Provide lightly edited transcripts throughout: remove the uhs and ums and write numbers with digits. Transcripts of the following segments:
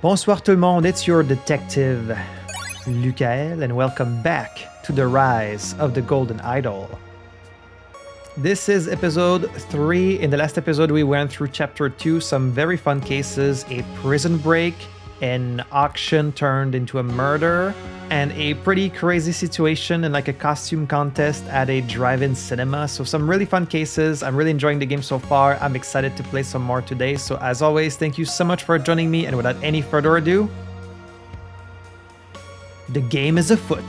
Bonsoir tout le monde, it's your detective, Lukael, and welcome back to the Rise of the Golden Idol. This is episode 3. In the last episode, we went through chapter 2, some very fun cases, a prison break, an auction turned into a murder, and a pretty crazy situation in like a costume contest at a drive-in cinema. So some really fun cases. I'm really enjoying the game so far. I'm excited to play some more today. So as always, thank you so much for joining me. And without any further ado, the game is afoot.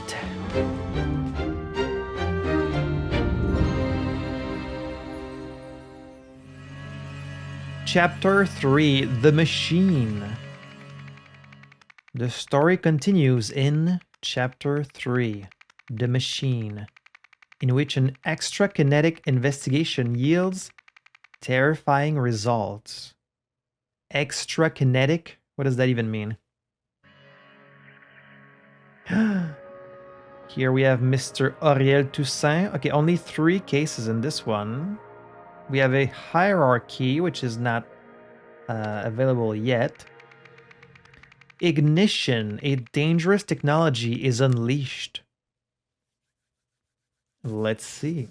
Chapter 3, The Machine. The story continues in Chapter 3, The Machine, in which an extra-kinetic investigation yields terrifying results. Extra-kinetic? What does that even mean? Here we have Mr. Auriel Toussaint. Okay, only 3 cases in this one. We have a hierarchy, which is not available yet. Ignition, a dangerous technology is unleashed. Let's see.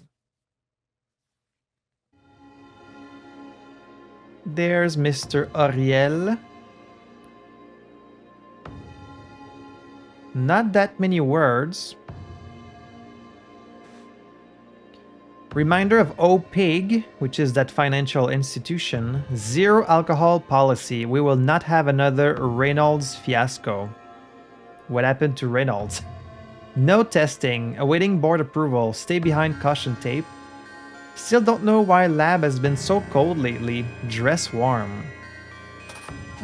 There's Mr. Auriel. Not that many words. Reminder of OPIG, which is that financial institution. Zero alcohol policy. We will not have another Reynolds fiasco. What happened to Reynolds? No testing. Awaiting board approval. Stay behind caution tape. Still don't know why lab has been so cold lately. Dress warm.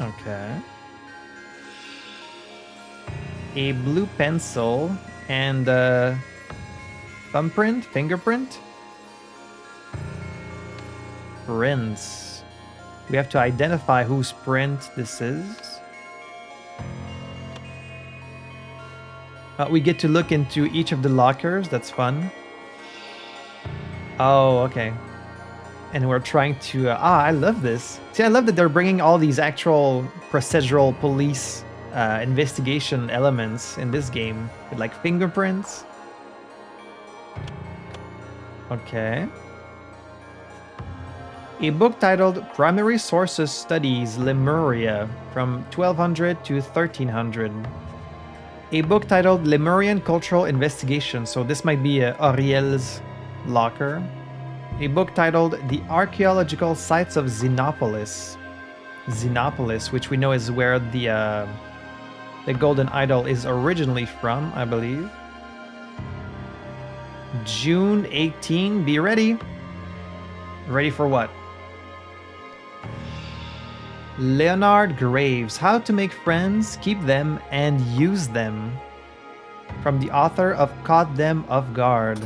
Okay. A blue pencil and thumbprint? Fingerprint? Prints. We have to identify whose print this is. We get to look into each of the lockers. That's fun. Oh, okay. And we're trying to... I love this. See, I love that they're bringing all these actual procedural police investigation elements in this game. With like fingerprints. Okay. A book titled Primary Sources Studies Lemuria from 1200 to 1300. A book titled Lemurian Cultural Investigation, so this might be Auriel's locker. A book titled The Archaeological Sites of Xenopolis. Xenopolis, which we know is where the Golden Idol is originally from, I believe. June 18, be ready. Ready for what? Leonard Graves, How to Make Friends, Keep Them, and Use Them. From the author of Caught Them Off Guard.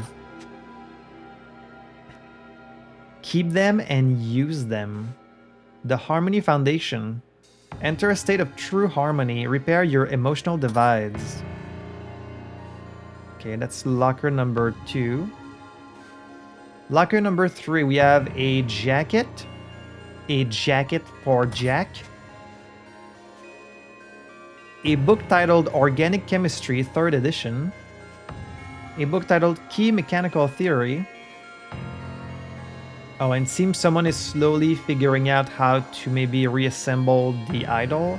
Keep them and use them. The Harmony Foundation. Enter a state of true harmony. Repair your emotional divides. Okay, that's locker number 2. Locker number 3, we have a jacket. A jacket for Jack. A book titled Organic Chemistry, 3rd edition. A book titled Key Mechanical Theory. Oh, and seems someone is slowly figuring out how to maybe reassemble the idol.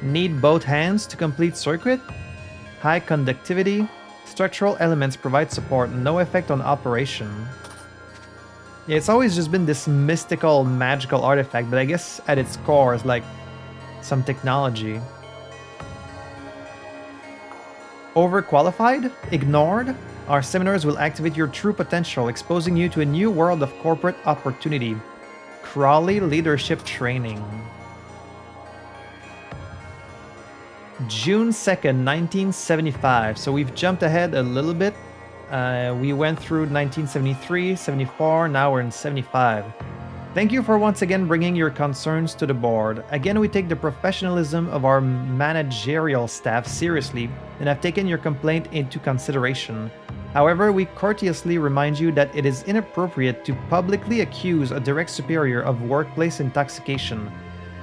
Need both hands to complete circuit. High conductivity. Structural elements provide support, no effect on operation. Yeah, it's always just been this mystical, magical artifact, but I guess at its core is like some technology. Overqualified? Ignored? Our seminars will activate your true potential, exposing you to a new world of corporate opportunity. Crawley Leadership Training. June 2nd, 1975. So we've jumped ahead a little bit. We went through 1973, 74, now we're in 75. Thank you for once again bringing your concerns to the board. Again, we take the professionalism of our managerial staff seriously and have taken your complaint into consideration. However, we courteously remind you that it is inappropriate to publicly accuse a direct superior of workplace intoxication.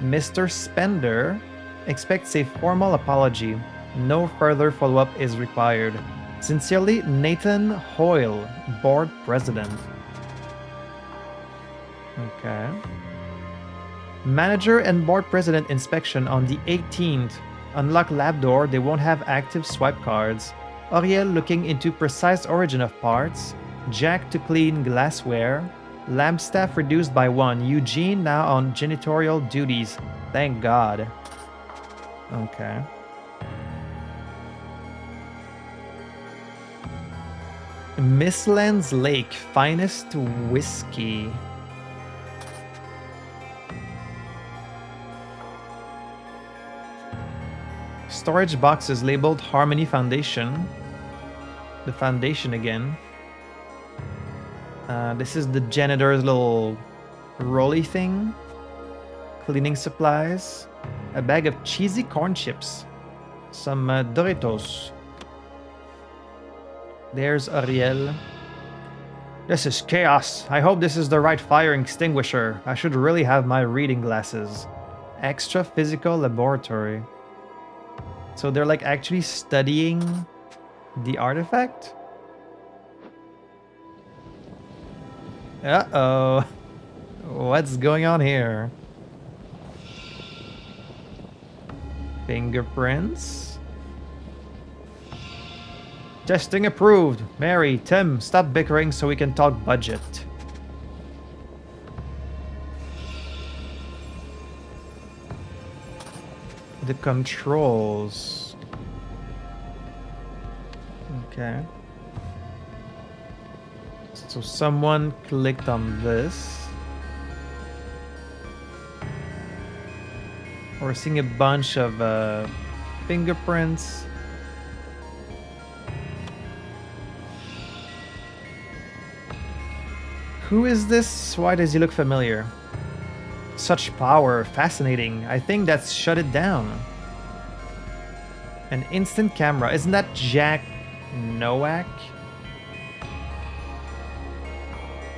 Mr. Spender, expects a formal apology. No further follow-up is required. Sincerely, Nathan Hoyle, board president. Okay. Manager and board president inspection on the 18th. Unlock lab door, they won't have active swipe cards. Ariel looking into precise origin of parts. Jack to clean glassware. Lab staff reduced by 1. Eugene now on janitorial duties. Thank God. Okay. Miss Land's Lake, finest whiskey. Storage boxes labeled Harmony Foundation. The foundation again. This is the janitor's little rolly thing. Cleaning supplies. A bag of cheesy corn chips. Some Doritos. There's Ariel. This is chaos. I hope this is the right fire extinguisher. I should really have my reading glasses. Extra physical laboratory. So they're like actually studying the artifact? Uh-oh. What's going on here? Fingerprints? Testing approved. Mary, Tim, stop bickering so we can talk budget. The controls. Okay. So someone clicked on this. We're seeing a bunch of fingerprints. Who is this? Why does he look familiar? Such power, fascinating. I think that's shut it down. An instant camera. Isn't that Jack Nowak?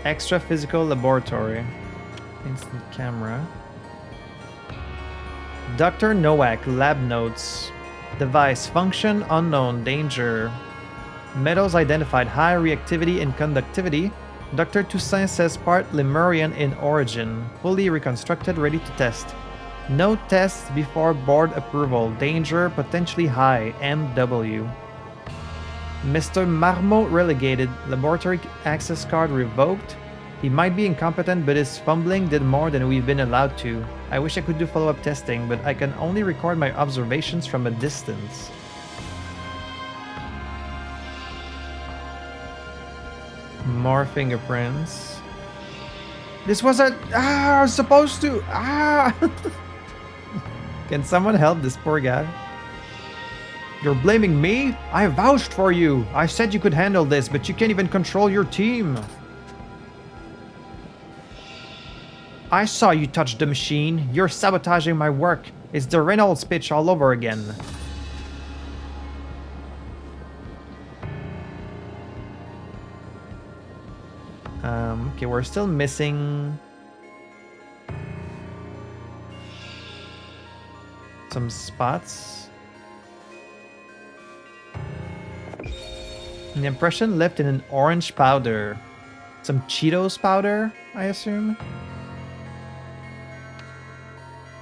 Extra physical laboratory. Instant camera. Dr. Nowak, lab notes. Device function unknown, danger. Metals identified, high reactivity and conductivity. Dr. Toussaint says part Lemurian in origin. Fully reconstructed, ready to test. No tests before board approval. Danger potentially high. MW. Mr. Marmot relegated. Laboratory access card revoked. He might be incompetent, but his fumbling did more than we've been allowed to. I wish I could do follow-up testing, but I can only record my observations from a distance. More fingerprints. This was a... I was supposed to... Can someone help this poor guy? You're blaming me? I vouched for you. I said you could handle this, but you can't even control your team. I saw you touch the machine. You're sabotaging my work. It's the Reynolds pitch all over again. Okay, we're still missing some spots. An impression left in an orange powder. Some Cheetos powder, I assume.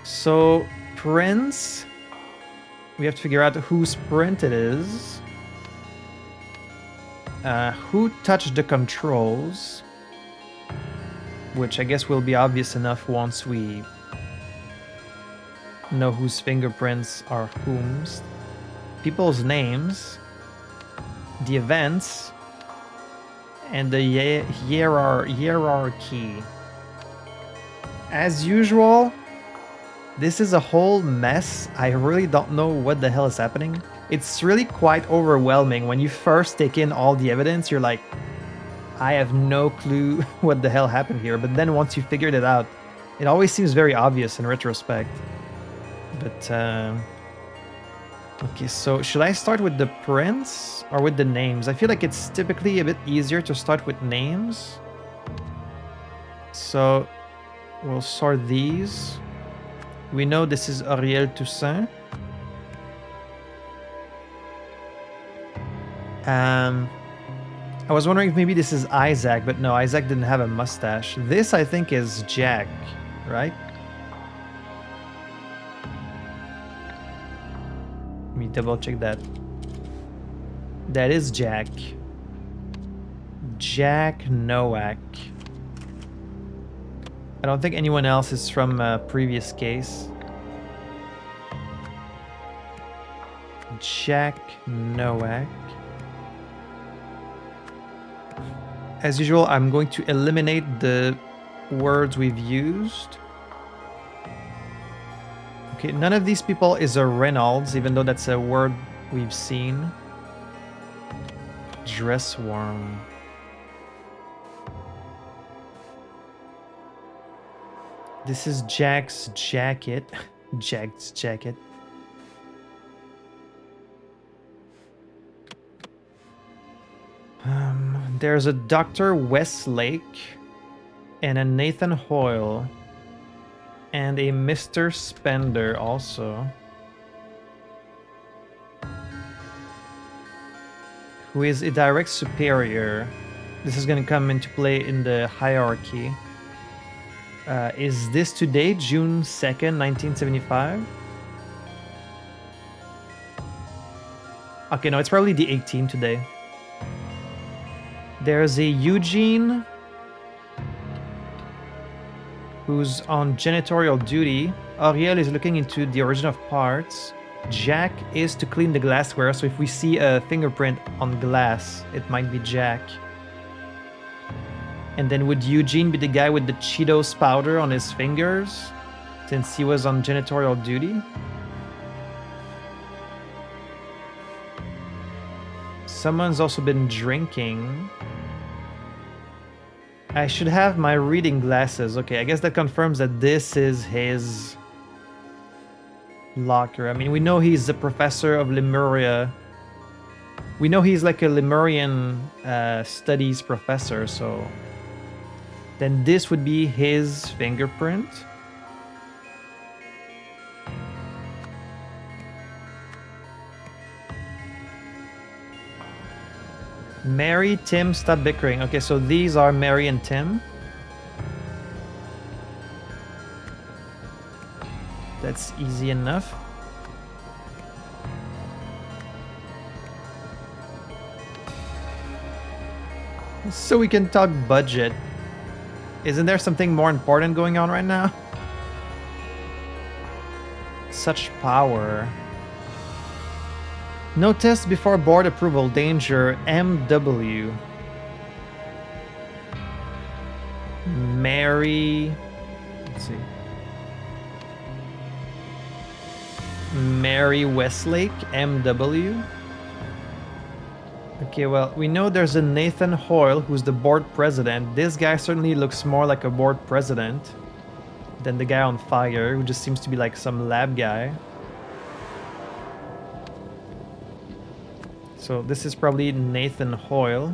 So, prints. We have to figure out whose print it is. Who touched the controls? Which I guess will be obvious enough once we know whose fingerprints are whom's. People's names. The events. And the hierarchy. As usual, this is a whole mess. I really don't know what the hell is happening. It's really quite overwhelming. When you first take in all the evidence, you're like, I have no clue what the hell happened here. But then once you figured it out, it always seems very obvious in retrospect. But, okay, so should I start with the prints or with the names? I feel like it's typically a bit easier to start with names. So we'll sort these. We know this is Ariel Toussaint. I was wondering if maybe this is Isaac, but no, Isaac didn't have a mustache. This, I think, is Jack, right? Let me double check that. That is Jack. Jack Nowak. I don't think anyone else is from a previous case. Jack Nowak. As usual, I'm going to eliminate the words we've used. Okay, none of these people is a Reynolds, even though that's a word we've seen. Dress warm. This is Jack's jacket. Jack's jacket. There's a Dr. Westlake and a Nathan Hoyle and a Mr. Spender also, who is a direct superior. This is going to come into play in the hierarchy. Is this today, June 2nd, 1975? Okay, no, it's probably the 18th today. There's a Eugene who's on janitorial duty. Ariel is looking into the origin of parts. Jack is to clean the glassware, so if we see a fingerprint on glass, it might be Jack. And then would Eugene be the guy with the Cheetos powder on his fingers, since he was on janitorial duty? Someone's also been drinking. I should have my reading glasses. Okay, I guess that confirms that this is his locker. I mean, we know he's a professor of Lemuria. We know he's like a Lemurian studies professor, so then this would be his fingerprint. Mary, Tim, stop bickering. Okay, so these are Mary and Tim. That's easy enough. So we can talk budget. Isn't there something more important going on right now? Such power. No test before board approval. Danger. MW. Mary. Let's see. Mary Westlake. MW. Okay, well, we know there's a Nathan Hoyle who's the board president. This guy certainly looks more like a board president than the guy on fire, who just seems to be like some lab guy. So this is probably Nathan Hoyle.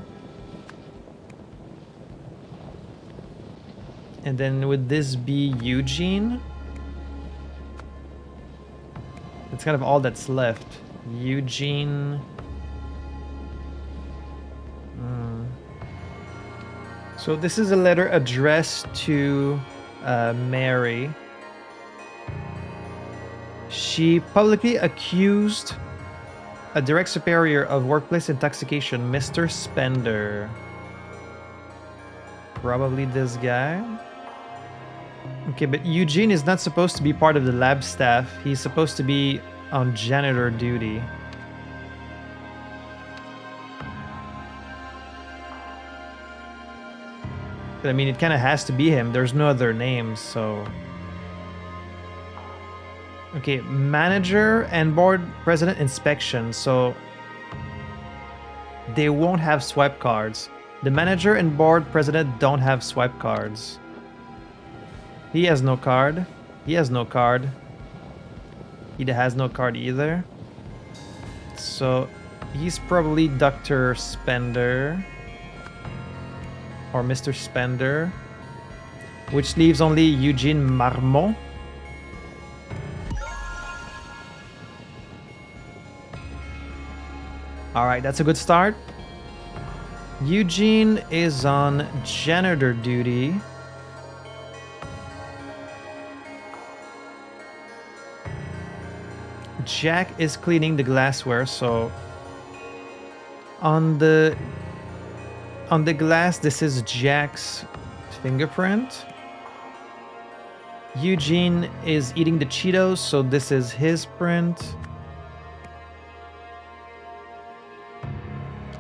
And then would this be Eugene? That's kind of all that's left. Eugene. So this is a letter addressed to Mary. She publicly accused a direct superior of workplace intoxication, Mr. Spender. Probably this guy. Okay, but Eugene is not supposed to be part of the lab staff. He's supposed to be on janitor duty. But I mean, it kind of has to be him. There's no other names, so... Okay, manager and board president inspection. So they won't have swipe cards. The manager and board president don't have swipe cards. He has no card. He has no card. He has no card either. So he's probably Dr. Spender. Or Mr. Spender. Which leaves only Eugene Marmot. All right, that's a good start. Eugene is on janitor duty. Jack is cleaning the glassware, so on the glass, this is Jack's fingerprint. Eugene is eating the Cheetos, so this is his print.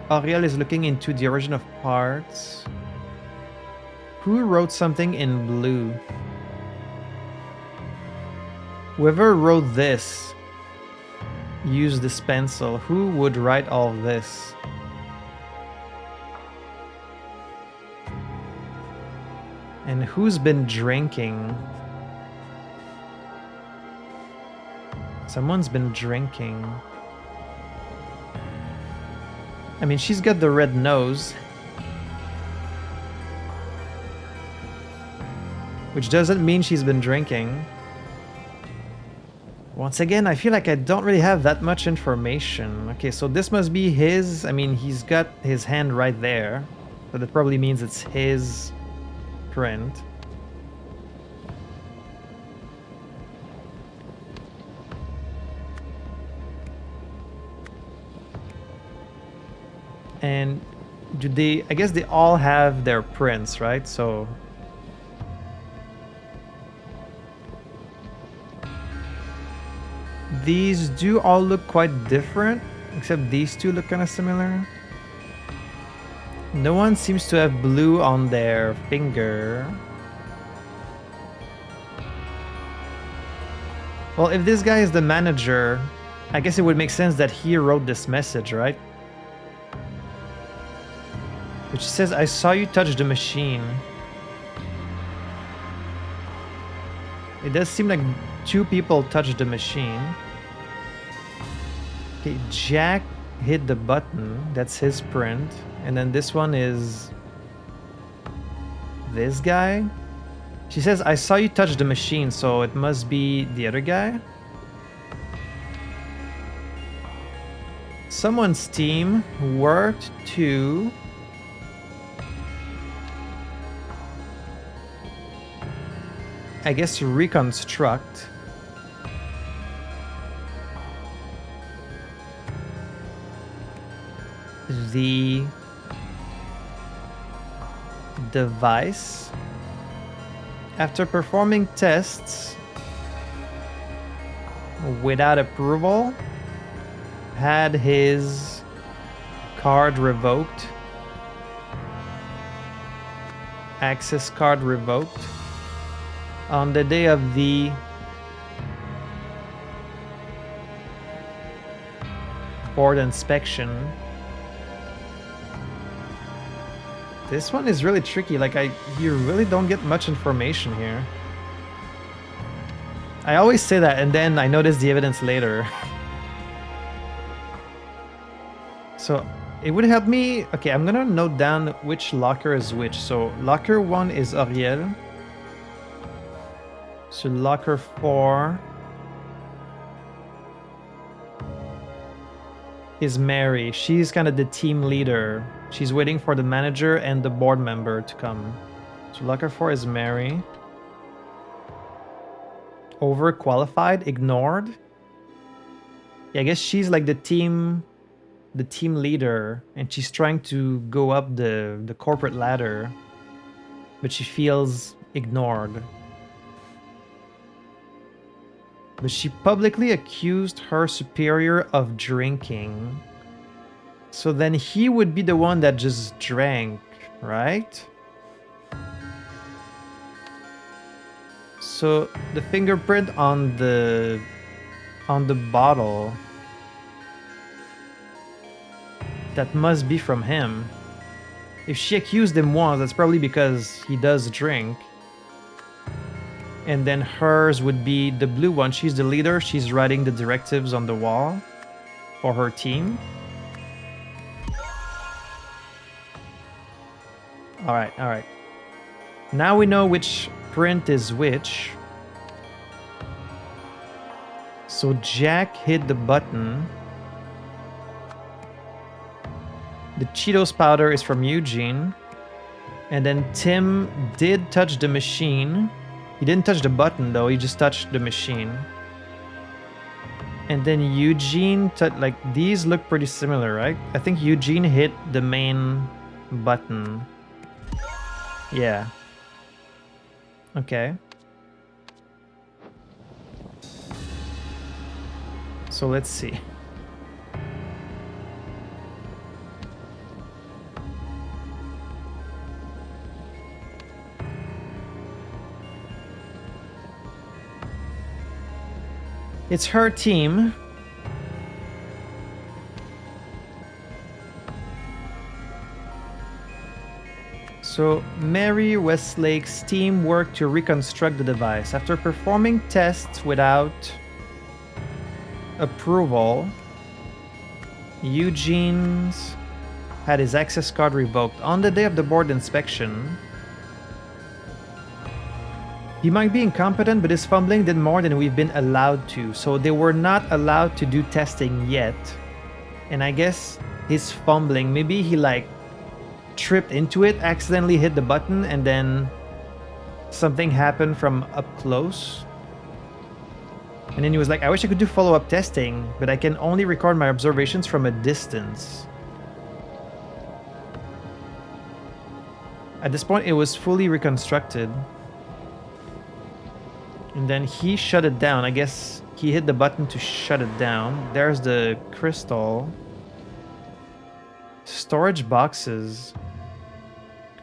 Ariel is looking into the origin of parts. Who wrote something in blue? Whoever wrote this used this pencil. Who would write all this? And who's been drinking? Someone's been drinking. I mean, she's got the red nose. Which doesn't mean she's been drinking. Once again, I feel like I don't really have that much information. Okay, so this must be his. I mean, he's got his hand right there. So that probably means it's his print. And do they, I guess they all have their prints, right? So these do all look quite different, except these two look kind of similar. No one seems to have blue on their finger. Well, if this guy is the manager, I guess it would make sense that he wrote this message, right? Which says, I saw you touch the machine. It does seem like two people touched the machine. Okay, Jack hit the button. That's his print. And then this one is this guy. She says, I saw you touch the machine, so it must be the other guy. Someone's team worked to I guess reconstruct the device after performing tests without approval, had his card revoked, access card revoked on the day of the board inspection. This one is really tricky. Like, you really don't get much information here. I always say that, and then I notice the evidence later. So it would help me. Okay, I'm gonna note down which locker is which. So locker 1 is Ariel. So locker 4 is Mary. She's kind of the team leader. She's waiting for the manager and the board member to come. So locker 4 is Mary. Overqualified, ignored. Yeah, I guess she's like the team leader, and she's trying to go up the corporate ladder, but she feels ignored. But she publicly accused her superior of drinking. So then he would be the one that just drank, right? So the fingerprint on the bottle, that must be from him. If she accused him once, that's probably because he does drink. And then hers would be the blue one. She's the leader. She's writing the directives on the wall for her team. All right. Now we know which print is which. So Jack hit the button. The Cheetos powder is from Eugene. And then Tim did touch the machine. He didn't touch the button though, he just touched the machine. And then Eugene, like these look pretty similar, right? I think Eugene hit the main button. Yeah. Okay. So let's see. It's her team. So Mary Westlake's team worked to reconstruct the device. After performing tests without approval, Eugene's had his access card revoked. On the day of the board inspection, he might be incompetent, but his fumbling did more than we've been allowed to. So they were not allowed to do testing yet. And I guess his fumbling, maybe he like tripped into it, accidentally hit the button, and then something happened from up close. And then he was like, I wish I could do follow-up testing, but I can only record my observations from a distance. At this point, it was fully reconstructed. And then he shut it down. I guess he hit the button to shut it down. There's the crystal. Storage boxes.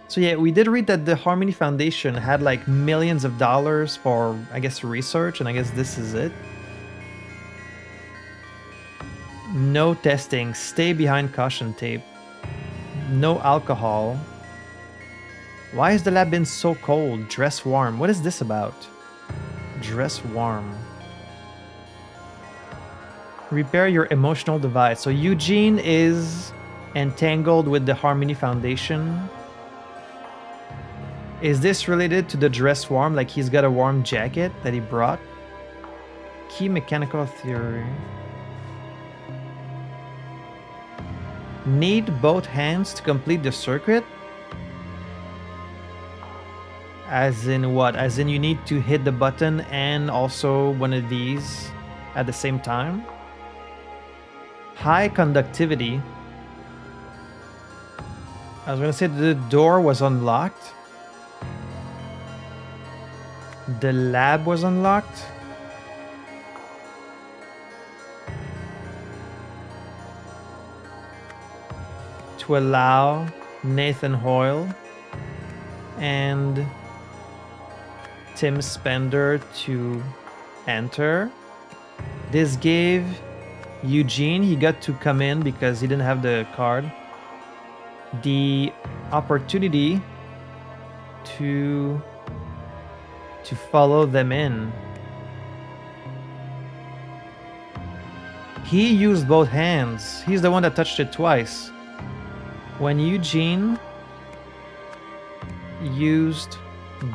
So yeah, we did read that the Harmony Foundation had like millions of dollars for, I guess, research, and I guess this is it. No testing. Stay behind caution tape. No alcohol. Why has the lab been so cold? Dress warm. What is this about? Dress warm. Repair your emotional device. So Eugene is entangled with the Harmony Foundation. Is this related to the dress warm? Like he's got a warm jacket that he brought? Key mechanical theory. Need both hands to complete the circuit? As in what? As in you need to hit the button and also one of these at the same time? High conductivity. I was gonna say the door was unlocked. The lab was unlocked. To allow Nathan Hoyle and Tim Spender to enter. This gave Eugene, he got to come in because he didn't have the card, the opportunity to follow them in. He used both hands. He's the one that touched it twice. When Eugene used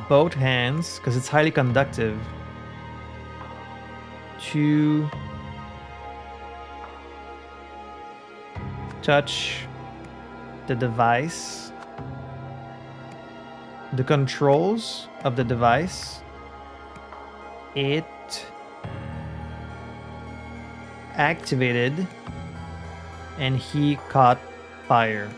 both hands, because it's highly conductive, to touch the device, the controls of the device, it activated and he caught fire.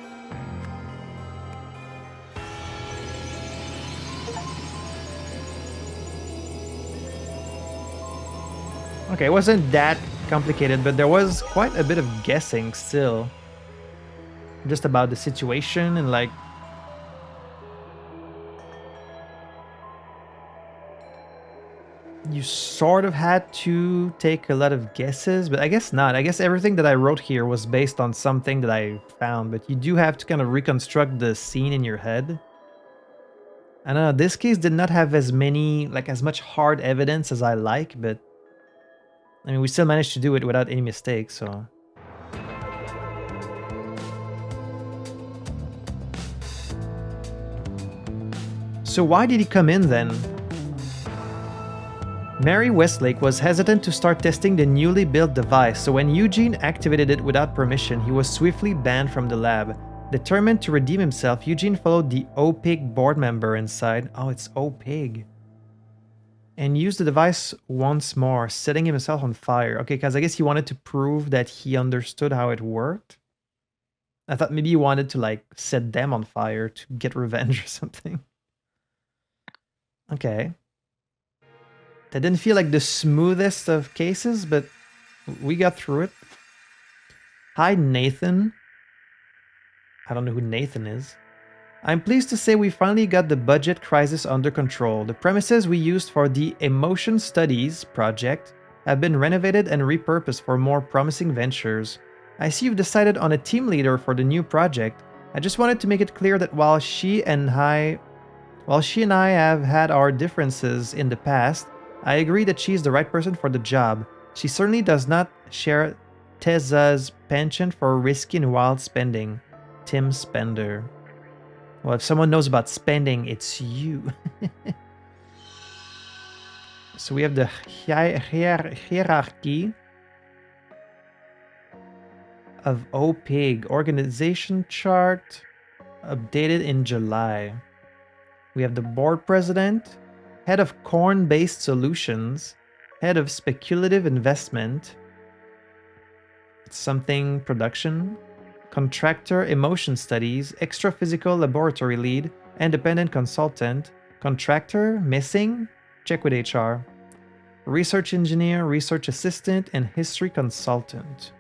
Okay, it wasn't that complicated, but there was quite a bit of guessing still. Just about the situation and like... You sort of had to take a lot of guesses, but I guess not. I guess everything that I wrote here was based on something that I found, but you do have to kind of reconstruct the scene in your head. I don't know, this case did not have as much hard evidence as I like, but I mean, we still managed to do it without any mistakes, so... So why did he come in then? Mary Westlake was hesitant to start testing the newly built device, so when Eugene activated it without permission, he was swiftly banned from the lab. Determined to redeem himself, Eugene followed the OPIG board member inside. Oh, it's OPIG. And used the device once more, setting himself on fire. Okay, because I guess he wanted to prove that he understood how it worked. I thought maybe he wanted to, like, set them on fire to get revenge or something. Okay. That didn't feel like the smoothest of cases, but we got through it. Hi, Nathan. I don't know who Nathan is. I'm pleased to say we finally got the budget crisis under control. The premises we used for the Emotion Studies project have been renovated and repurposed for more promising ventures. I see you've decided on a team leader for the new project. I just wanted to make it clear that while she and I have had our differences in the past, I agree that she's the right person for the job. She certainly does not share Tessa's penchant for risky and wild spending. Tim Spender. Well, if someone knows about spending, it's you. So we have the hierarchy of OPIG. Organization chart updated in July. We have the board president, head of corn-based solutions, head of speculative investment, something production, contractor emotion studies, extra-physical laboratory lead, independent consultant, contractor, missing, check with HR, research engineer, research assistant, and history consultant.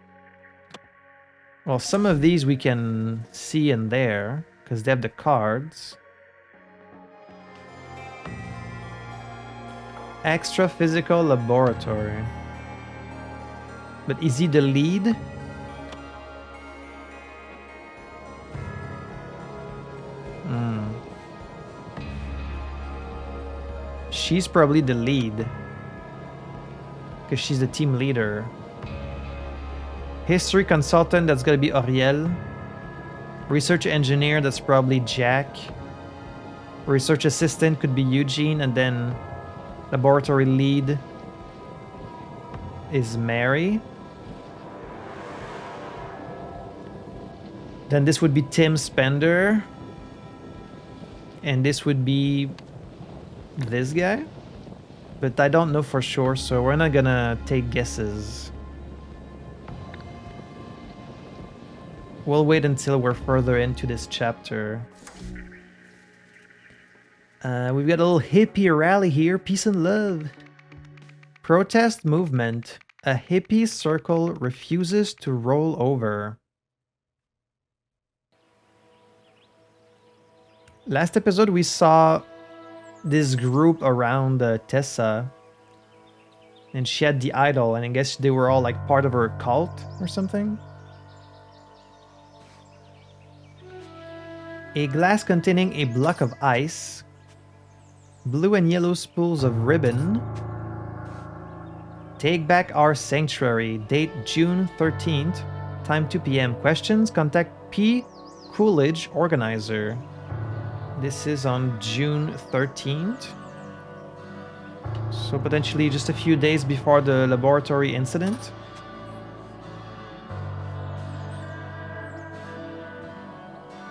Well, some of these we can see in there, because they have the cards. Extra-physical laboratory. But is he the lead? She's probably the lead. Because she's the team leader. History consultant, that's gonna be Auriel. Research engineer, that's probably Jack. Research assistant could be Eugene, and then laboratory lead is Mary. Then this would be Tim Spender. And this would be this guy. But I don't know for sure, so we're not gonna take guesses. We'll wait until we're further into this chapter. We've got a little hippie rally here. Peace and love. Protest movement. A hippie circle refuses to roll over. Last episode we saw this group around Tessa. And she had the idol, and I guess they were all like part of her cult or something. A glass containing a block of ice. Blue and yellow spools of ribbon. Take back our sanctuary. Date June 13th. Time 2 p.m. Questions? Contact P. Coolidge, organizer. This is on June 13th. So potentially just a few days before the laboratory incident.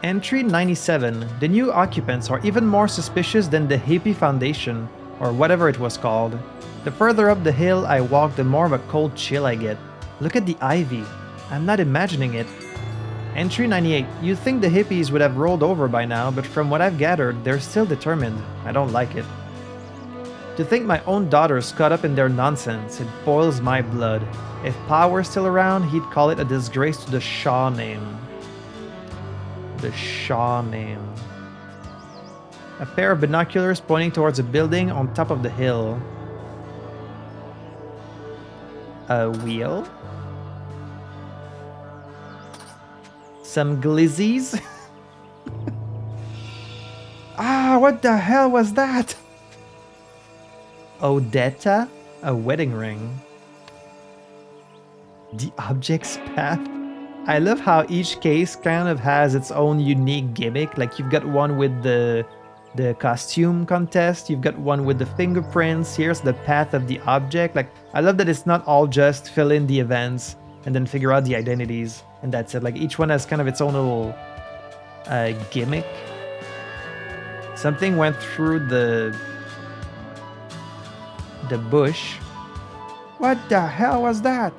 Entry 97. The new occupants are even more suspicious than the Hippie Foundation, or whatever it was called. The further up the hill I walk, the more of a cold chill I get. Look at the ivy. I'm not imagining it. Entry 98. You'd think the hippies would have rolled over by now, but from what I've gathered, they're still determined. I don't like it. To think my own daughter's caught up in their nonsense, it boils my blood. If Pa were still around, he'd call it a disgrace to the Shaw name. The Shaw name. A pair of binoculars pointing towards a building on top of the hill. A wheel? Some glizzies? Ah, what the hell was that? Odetta? A wedding ring. The object's path? I love how each case kind of has its own unique gimmick. Like you've got one with the costume contest, you've got one with the fingerprints, here's the path of the object. Like I love that it's not all just fill in the events and then figure out the identities and that's it. Like each one has kind of its own little A gimmick. Something went through the bush. What the hell was that?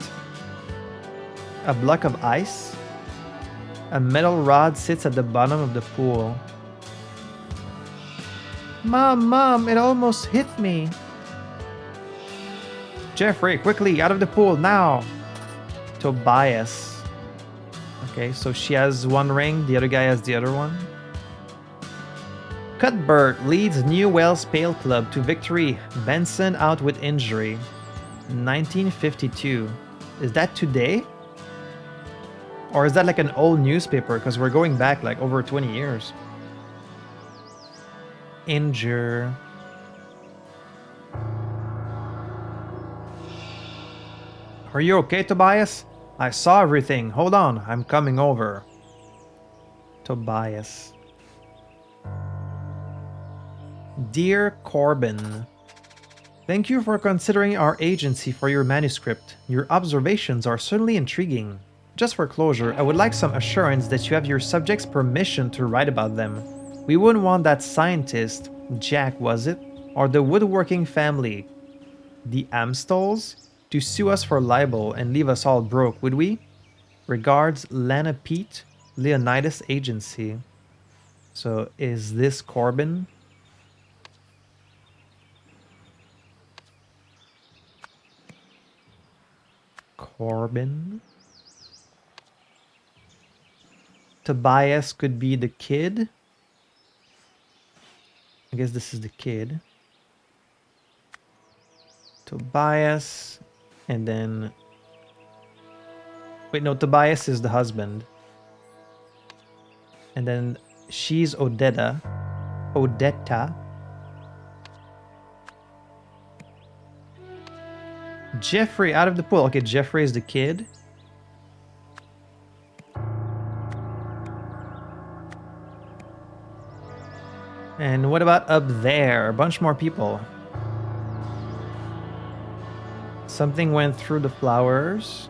A block of ice. A metal rod sits at the bottom of the pool. Mom, it almost hit me. Jeffrey, quickly, out of the pool, now. Tobias. Okay, so she has one ring, the other guy has the other one. Cuthbert leads New Wells Pale Club to victory. Benson out with injury. 1952. Is that today? Or is that like an old newspaper? Because we're going back like over 20 years. Injure. Are you okay, Tobias? I saw everything. Hold on, I'm coming over. Tobias. Dear Corbin, thank you for considering our agency for your manuscript. Your observations are certainly intriguing. Just for closure, I would like some assurance that you have your subjects' permission to write about them. We wouldn't want that scientist, Jack was it, or the woodworking family, the Amstalls, to sue us for libel and leave us all broke, would we? Regards, Lana Pete, Leonidas Agency. So, is this Corbin? Corbin? Tobias could be the kid. I guess this is the kid. Tobias, and then... Wait, no, Tobias is the husband. And then she's Odetta. Odetta. Jeffrey out of the pool. Okay, Jeffrey is the kid. And what about up there? A bunch more people. Something went through the flowers.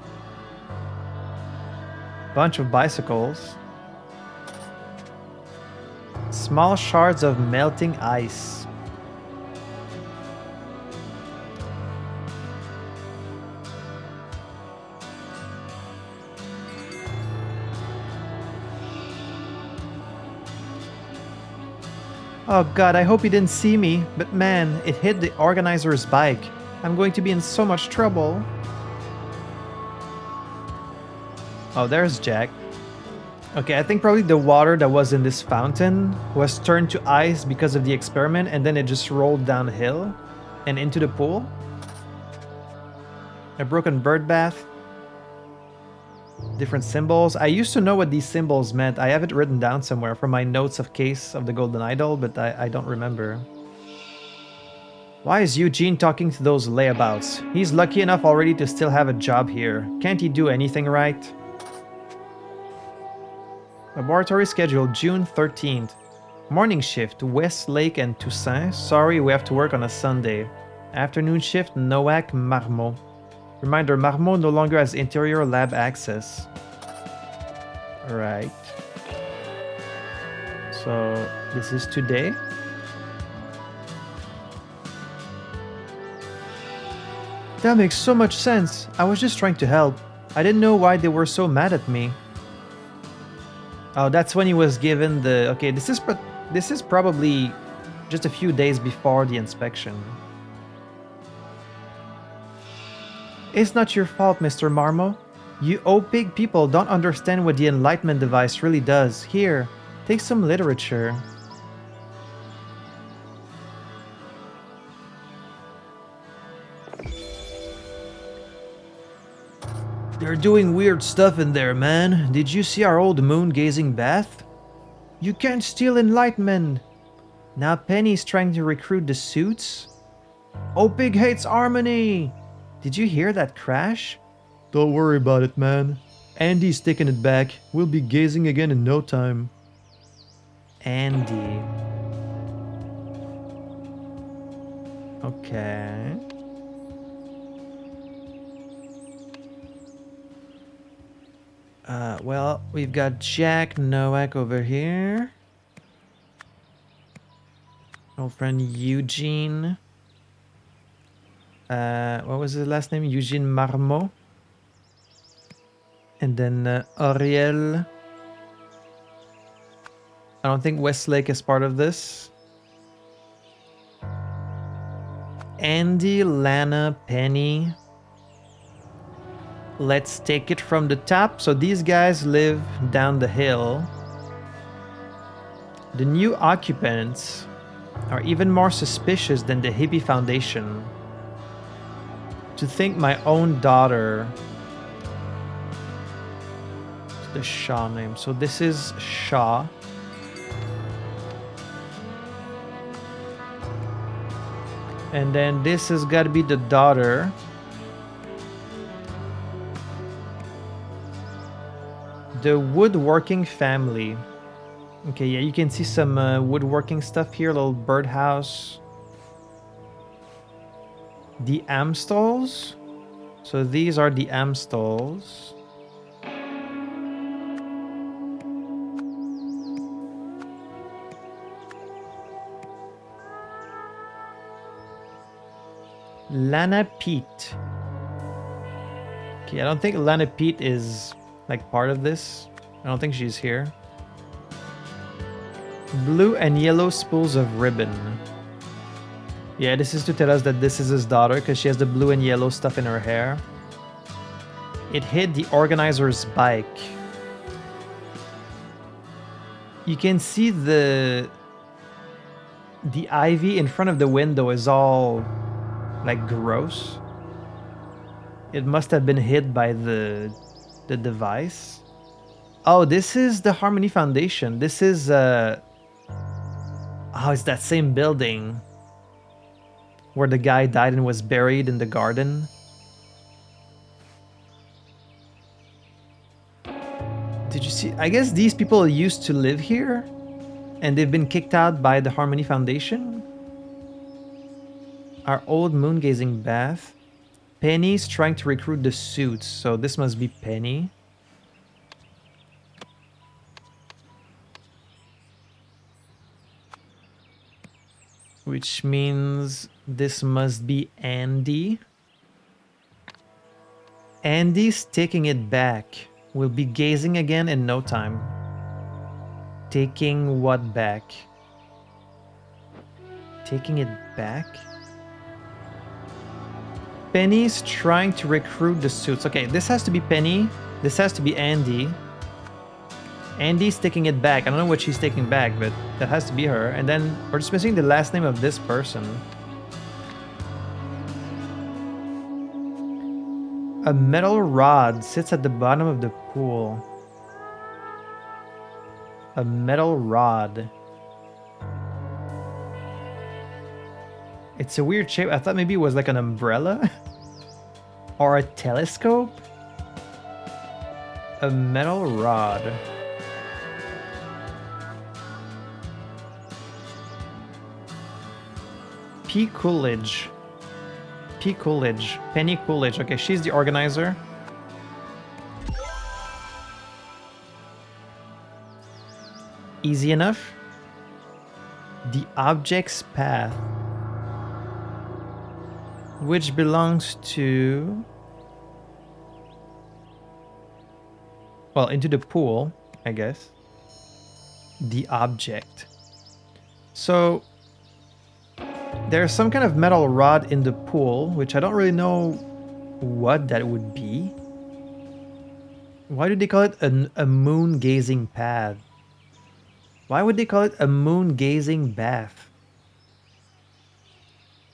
Bunch of bicycles. Small shards of melting ice. Oh god, I hope he didn't see me, but man, it hit the organizer's bike. I'm going to be in so much trouble. Oh, there's Jack. Okay, I think probably the water that was in this fountain was turned to ice because of the experiment, and then it just rolled downhill and into the pool. A broken bird bath. Different symbols. I used to know what these symbols meant. I have it written down somewhere from my notes of Case of the Golden Idol, but I don't remember. Why is Eugene talking to those layabouts? He's lucky enough already to still have a job here. Can't he do anything right? Laboratory schedule June 13th. Morning shift, Westlake and Toussaint. Sorry, we have to work on a Sunday. Afternoon shift, Nowak, Marmot. Reminder, Marmot no longer has interior lab access. Alright. So, this is today. That makes so much sense. I was just trying to help. I didn't know why they were so mad at me. Oh, that's when he was given the... Okay, this is probably just a few days before the inspection. It's not your fault, Mr. Marmot. You OPIG people don't understand what the Enlightenment device really does. Here, take some literature. They're doing weird stuff in there, man. Did you see our old moon-gazing bath? You can't steal Enlightenment. Now Penny's trying to recruit the suits. OPIG hates harmony. Did you hear that crash? Don't worry about it, man. Andy's taking it back. We'll be gazing again in no time. Andy. Okay. Well, we've got Jack Nowak over here. Old friend Eugene. What was his last name? Eugene Marmot. And then Ariel. I don't think Westlake is part of this. Andy, Lana, Penny. Let's take it from the top. So these guys live down the hill. The new occupants are even more suspicious than the hippie foundation. To think my own daughter... The Shaw name. So this is Shaw. And then this has got to be the daughter. The woodworking family. Okay, yeah, you can see some woodworking stuff here. Little birdhouse. The Amstals. So these are the Amstals. Lana Pete. Okay, I don't think Lana Pete is like part of this. I don't think she's here. Blue and yellow spools of ribbon. Yeah, this is to tell us that this is his daughter because she has the blue and yellow stuff in her hair. It hit the organizer's bike. You can see the ivy in front of the window is all like gross. It must have been hit by the device. Oh, this is the Harmony Foundation. This is oh, it's that same building where the guy died and was buried in the garden. Did you see? I guess these people used to live here and they've been kicked out by the Harmony Foundation. Our old moon-gazing bath. Penny's trying to recruit the suits, so this must be Penny. Which means this must be Andy. Andy's taking it back. We'll be gazing again in no time. Taking what back? Taking it back? Penny's trying to recruit the suits. Okay, this has to be Penny. This has to be Andy. Andy's taking it back. I don't know what she's taking back, but that has to be her. And then we're just missing the last name of this person. A metal rod sits at the bottom of the pool. A metal rod. It's a weird shape. I thought maybe it was like an umbrella or a telescope. A metal rod. P. Coolidge. P. Coolidge. Penny Coolidge. Okay, she's the organizer. Easy enough. The object's path. Which belongs to... well, into the pool, I guess. The object. So... there's some kind of metal rod in the pool, which I don't really know what that would be. Why do they call it a moon-gazing pad? Why would they call it a moon-gazing bath?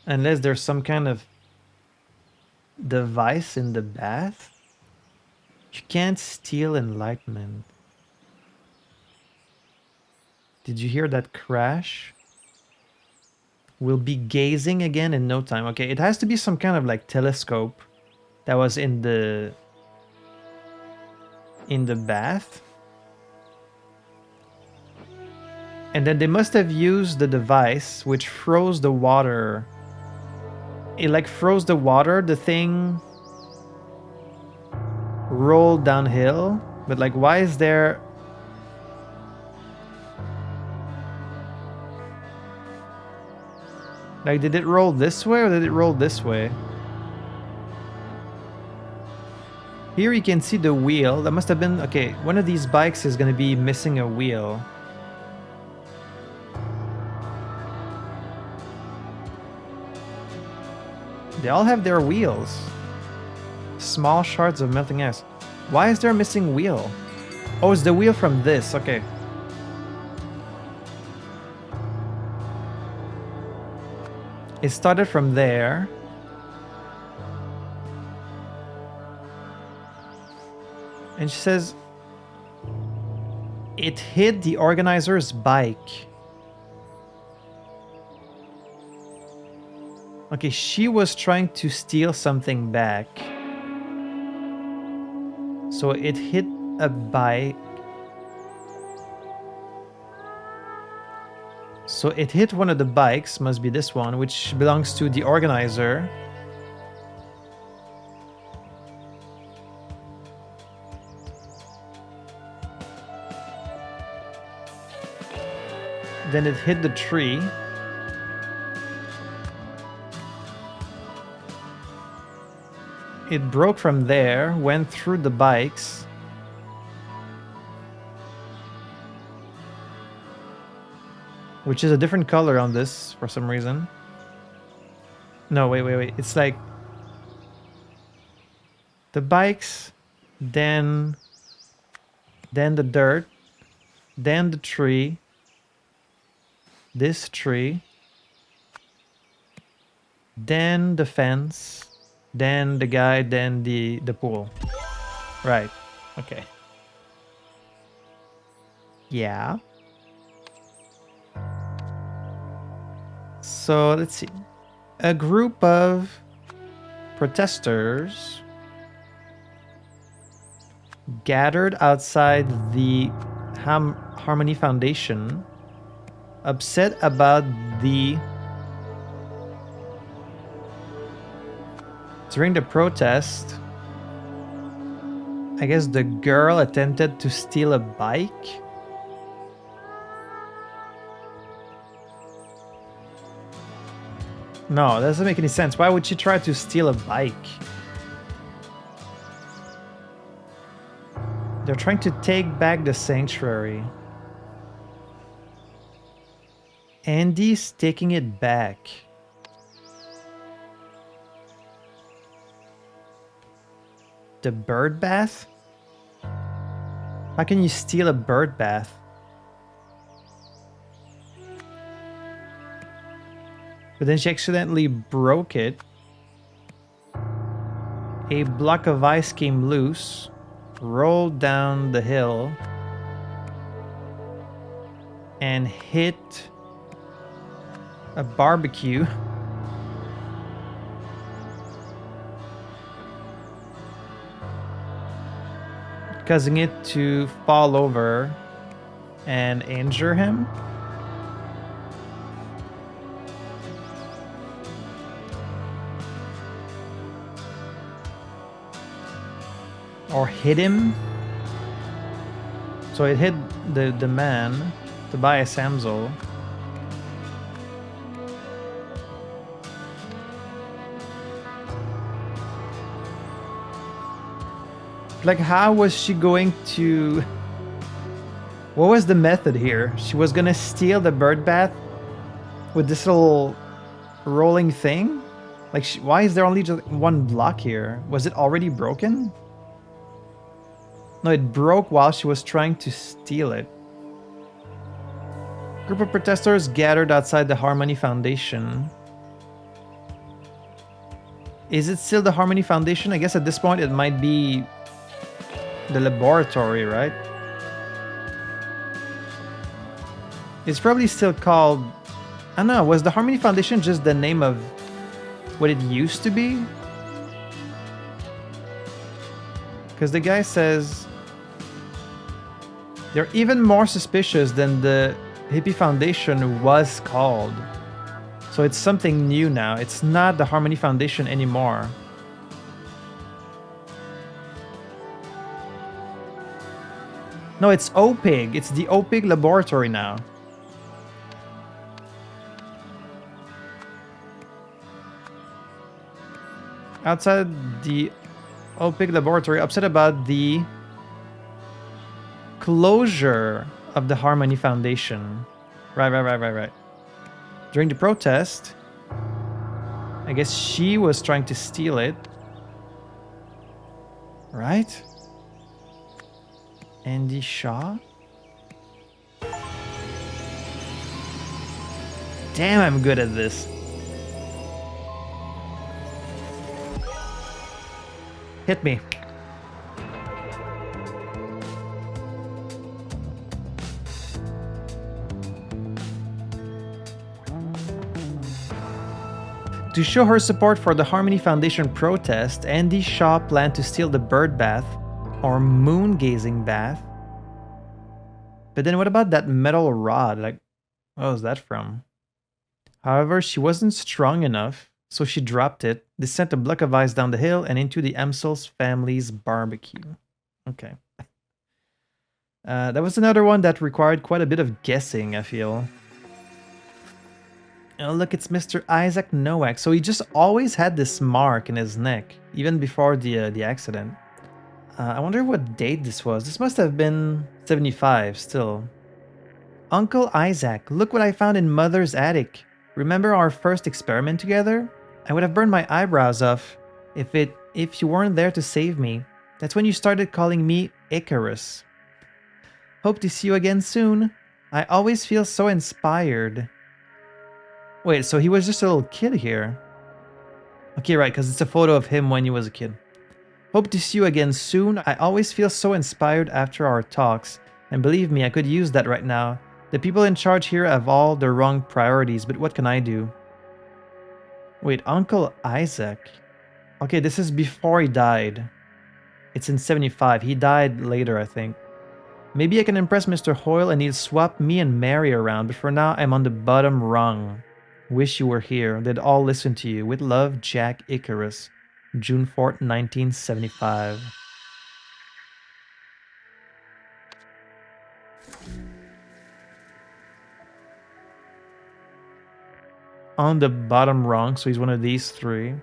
Unless there's some kind of device in the bath? You can't steal enlightenment. Did you hear that crash? We'll be gazing again in no time. Okay, it has to be some kind of like telescope that was in the bath. And then they must have used the device which froze the water. It like froze the water, the thing rolled downhill, But like, why is there... Like, did it roll this way or did it roll this way? Here you can see the wheel. That must have been... Okay, one of these bikes is going to be missing a wheel. They all have their wheels. Small shards of melting ice. Why is there a missing wheel? Oh, it's the wheel from this. Okay. It started from there. And she says it hit the organizer's bike. Okay, she was trying to steal something back. So it hit a bike. So it hit one of the bikes, must be this one, which belongs to the organizer. Then it hit the tree. It broke from there, went through the bikes. Which is a different color on this for some reason. No, wait. It's like the bikes, then the dirt, then the tree, this tree, then the fence, then the guy, then the pool. Right. Okay. Yeah. So let's see. A group of protesters gathered outside the Harmony Foundation, upset about the... During the protest, I guess the girl attempted to steal a bike. No, that doesn't make any sense. Why would she try to steal a bike? They're trying to take back the sanctuary. Andy's taking it back. The bird bath? How can you steal a bird bath? But then she accidentally broke it. A block of ice came loose, rolled down the hill, and hit a barbecue. Causing it to fall over and injure him. Or hit him. So it hit the man, Tobias Samzel. Like, how was she going to... What was the method here? She was gonna steal the bird bath with this little rolling thing? Like, why is there only just one block here? Was it already broken? No, it broke while she was trying to steal it. A group of protesters gathered outside the Harmony Foundation. Is it still the Harmony Foundation? I guess at this point it might be the laboratory, right? It's probably still called... I don't know, was the Harmony Foundation just the name of what it used to be? Because the guy says... They're even more suspicious than the Hippie Foundation was called. So it's something new now. It's not the Harmony Foundation anymore. No, it's OPIG. It's the OPIG Laboratory now. Outside the OPIG Laboratory, upset about the closure of the Harmony Foundation. Right. During the protest, I guess she was trying to steal it. Right? Andy Shaw? Damn, I'm good at this. Hit me. To show her support for the Harmony Foundation protest, Andy Shaw planned to steal the bird bath, or moon-gazing bath. But then what about that metal rod? Like, what was that from? However, she wasn't strong enough, so she dropped it. This sent a block of ice down the hill and into the Emsels family's barbecue. Okay. That was another one that required quite a bit of guessing, I feel. Oh, look, it's Mr. Isaac Nowak. So he just always had this mark in his neck, even before the accident. I wonder what date this was. This must have been 75 still. Uncle Isaac, look what I found in Mother's attic. Remember our first experiment together? I would have burned my eyebrows off if you weren't there to save me. That's when you started calling me Icarus. Hope to see you again soon. I always feel so inspired. Wait, so he was just a little kid here. Okay, right, because it's a photo of him when he was a kid. Hope to see you again soon. I always feel so inspired after our talks. And believe me, I could use that right now. The people in charge here have all the wrong priorities, but what can I do? Wait, Uncle Isaac. Okay, this is before he died. It's in 75. He died later, I think. Maybe I can impress Mr. Hoyle and he'll swap me and Mary around, but for now, I'm on the bottom rung. Wish you were here. They'd all listen to you. With love, Jack Icarus. June 4th, 1975. On the bottom rung, so he's one of these three.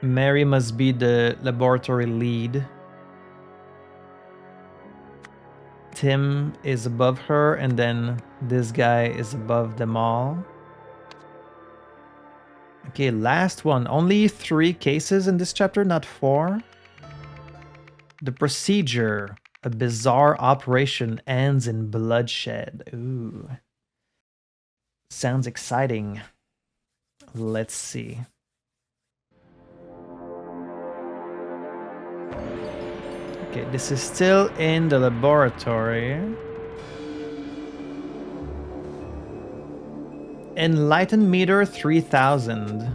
Mary must be the laboratory lead. Tim is above her, and then this guy is above them all. Okay, last one. Only 3 cases in this chapter, not 4. The procedure. A bizarre operation ends in bloodshed. Ooh. Sounds exciting. Let's see. Okay, this is still in the laboratory. Enlighten meter 3000.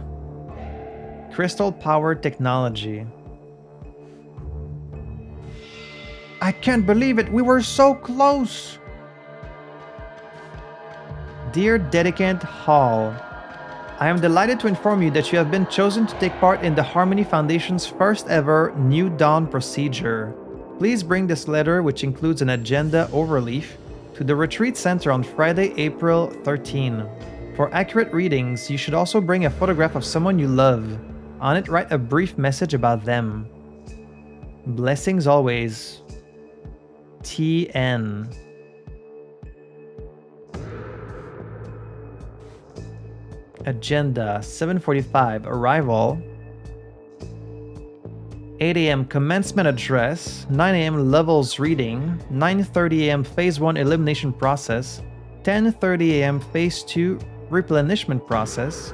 Crystal powered technology. I can't believe it. We were so close. Dear Dedicant Hall, I am delighted to inform you that you have been chosen to take part in the Harmony Foundation's first ever New Dawn procedure. Please bring this letter, which includes an agenda overleaf, to the Retreat Center on Friday, April 13. For accurate readings, you should also bring a photograph of someone you love. On it, write a brief message about them. Blessings always. TN. Agenda 7:45 arrival. 8 a.m. commencement address. 9 a.m. levels reading. 9:30 a.m. phase 1 elimination process. 10:30 a.m. phase 2 replenishment process.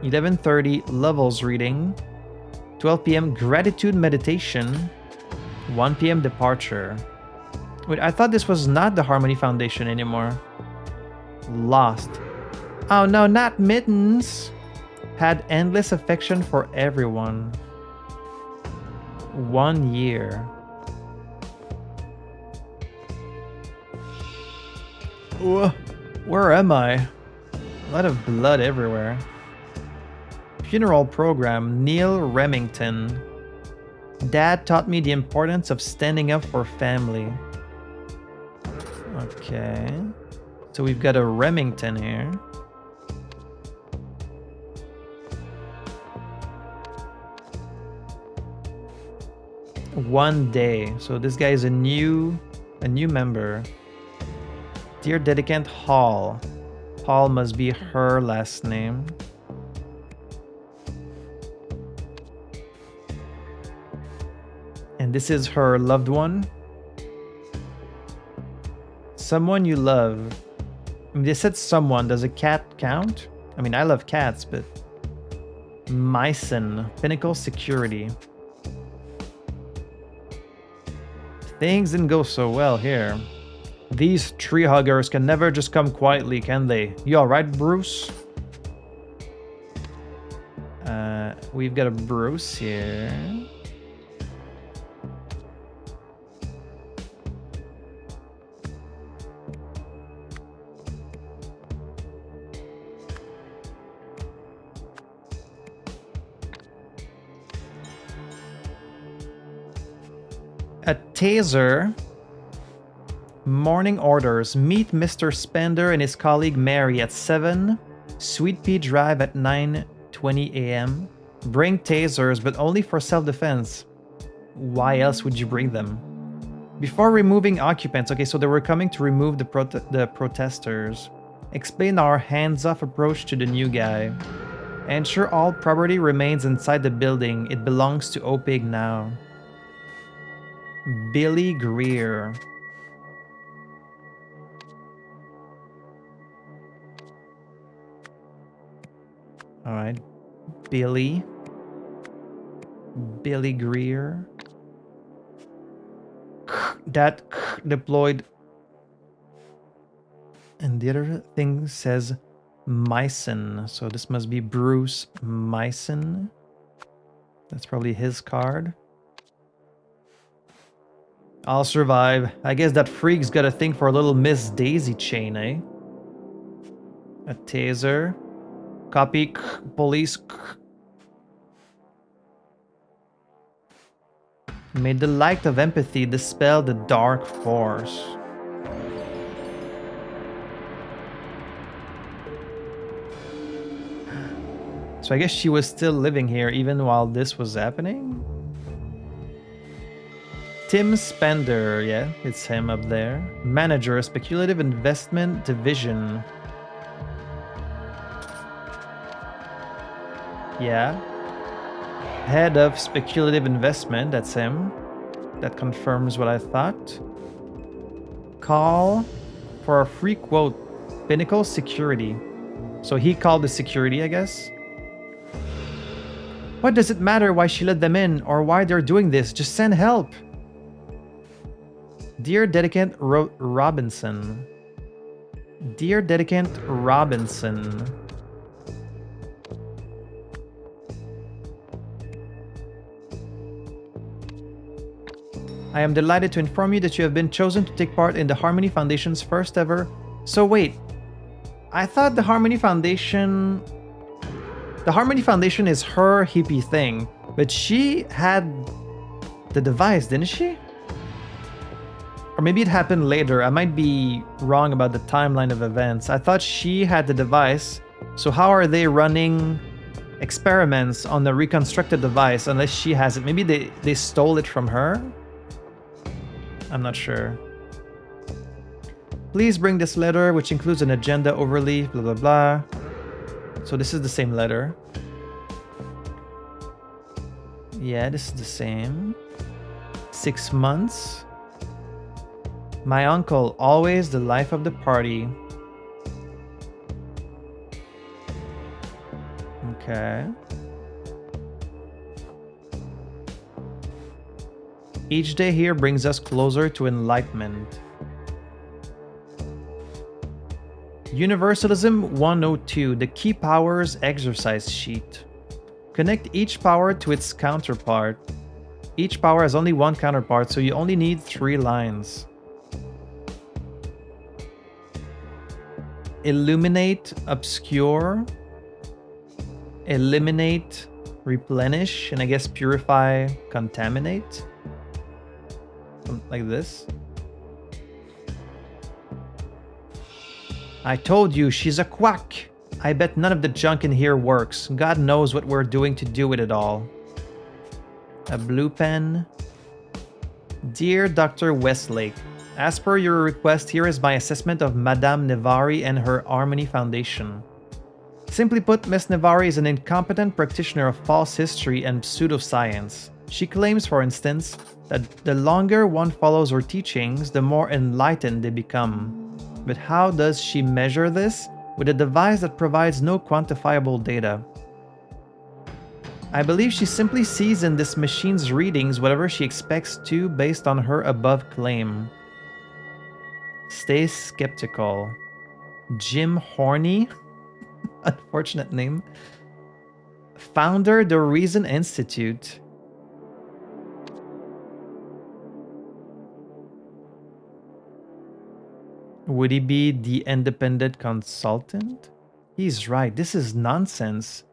11:30 levels reading. 12 p.m. gratitude meditation. 1 p.m. departure. Wait, I thought this was not the Harmony Foundation anymore. Lost. Oh no, not Mittens. Had endless affection for everyone. 1 year. Where am I? A lot of blood everywhere. Funeral program, Neil Remington. Dad taught me the importance of standing up for family. Okay. So we've got a Remington here. One day. So this guy is a new member. Dear Dedicant Hall. Hall must be her last name. And this is her loved one. Someone you love. I mean, they said someone. Does a cat count? I mean, I love cats, but... Myson. Pinnacle Security. Things didn't go so well here. These tree huggers can never just come quietly, can they? You alright, Bruce? We've got a Bruce here. A taser. Morning orders. Meet Mr. Spender and his colleague Mary at 7. Sweet Pea Drive at 9:20 a.m. Bring tasers, but only for self-defense. Why else would you bring them? Before removing occupants. Okay, so they were coming to remove the protesters. Explain our hands-off approach to the new guy. Ensure all property remains inside the building. It belongs to OPIG now. Billy Greer. Alright. Billy Greer. That deployed. And the other thing says Myson. So this must be Bruce Myson. That's probably his card. I'll survive. I guess that freak's got a thing for a little Miss Daisy chain, eh? A taser. Copy. Police. May the light of empathy dispel the dark force. So I guess she was still living here even while this was happening? Tim Spender, yeah, it's him up there. Manager, Speculative Investment Division. Yeah. Head of Speculative Investment, that's him. That confirms what I thought. Call for a free quote. Pinnacle Security. So he called the security, I guess. What does it matter why she let them in or why they're doing this? Just send help. Dear Dedicant Robinson. Dear Dedicant Robinson. I am delighted to inform you that you have been chosen to take part in the Harmony Foundation's first ever... So wait, I thought the Harmony Foundation... The Harmony Foundation is her hippie thing, but she had the device, didn't she? Or maybe it happened later. I might be wrong about the timeline of events. I thought she had the device, so how are they running experiments on the reconstructed device unless she has it? Maybe they stole it from her? I'm not sure. Please bring this letter, which includes an agenda overleaf, blah, blah, blah. So this is the same letter. Yeah, this is the same. 6 months. My uncle, always the life of the party. Okay. Each day here brings us closer to enlightenment. Universalism 102, the key powers exercise sheet. Connect each power to its counterpart. Each power has only one counterpart, so you only need 3 lines. Illuminate, obscure. Eliminate, replenish, and I guess purify, contaminate. Something like this. I told you, she's a quack. I bet none of the junk in here works. God knows what we're doing to do with it all. A blue pen. Dear Dr. Westlake, as per your request, here is my assessment of Madame Nevari and her Harmony Foundation. Simply put, Miss Nevari is an incompetent practitioner of false history and pseudoscience. She claims, for instance, that the longer one follows her teachings, the more enlightened they become. But how does she measure this? With a device that provides no quantifiable data. I believe she simply sees in this machine's readings whatever she expects to based on her above claim. Stay skeptical. Jim Horney? Unfortunate name. Founder, the Reason Institute. Would he be the independent consultant? He's right. This is nonsense.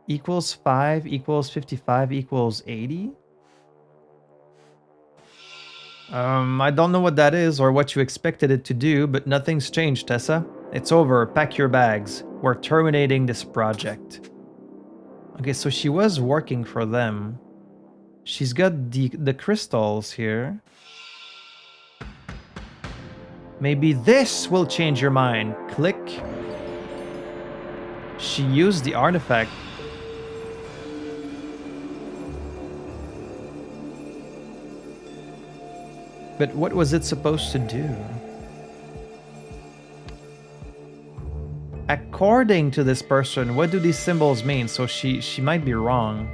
Equals 5 equals 55 equals 80? I don't know what that is or what you expected it to do, but nothing's changed, Tessa. It's over. Pack your bags. We're terminating this project. Okay, so she was working for them. She's got the crystals here. Maybe this will change your mind. Click. She used the artifact. But what was it supposed to do? According to this person, what do these symbols mean? So she might be wrong.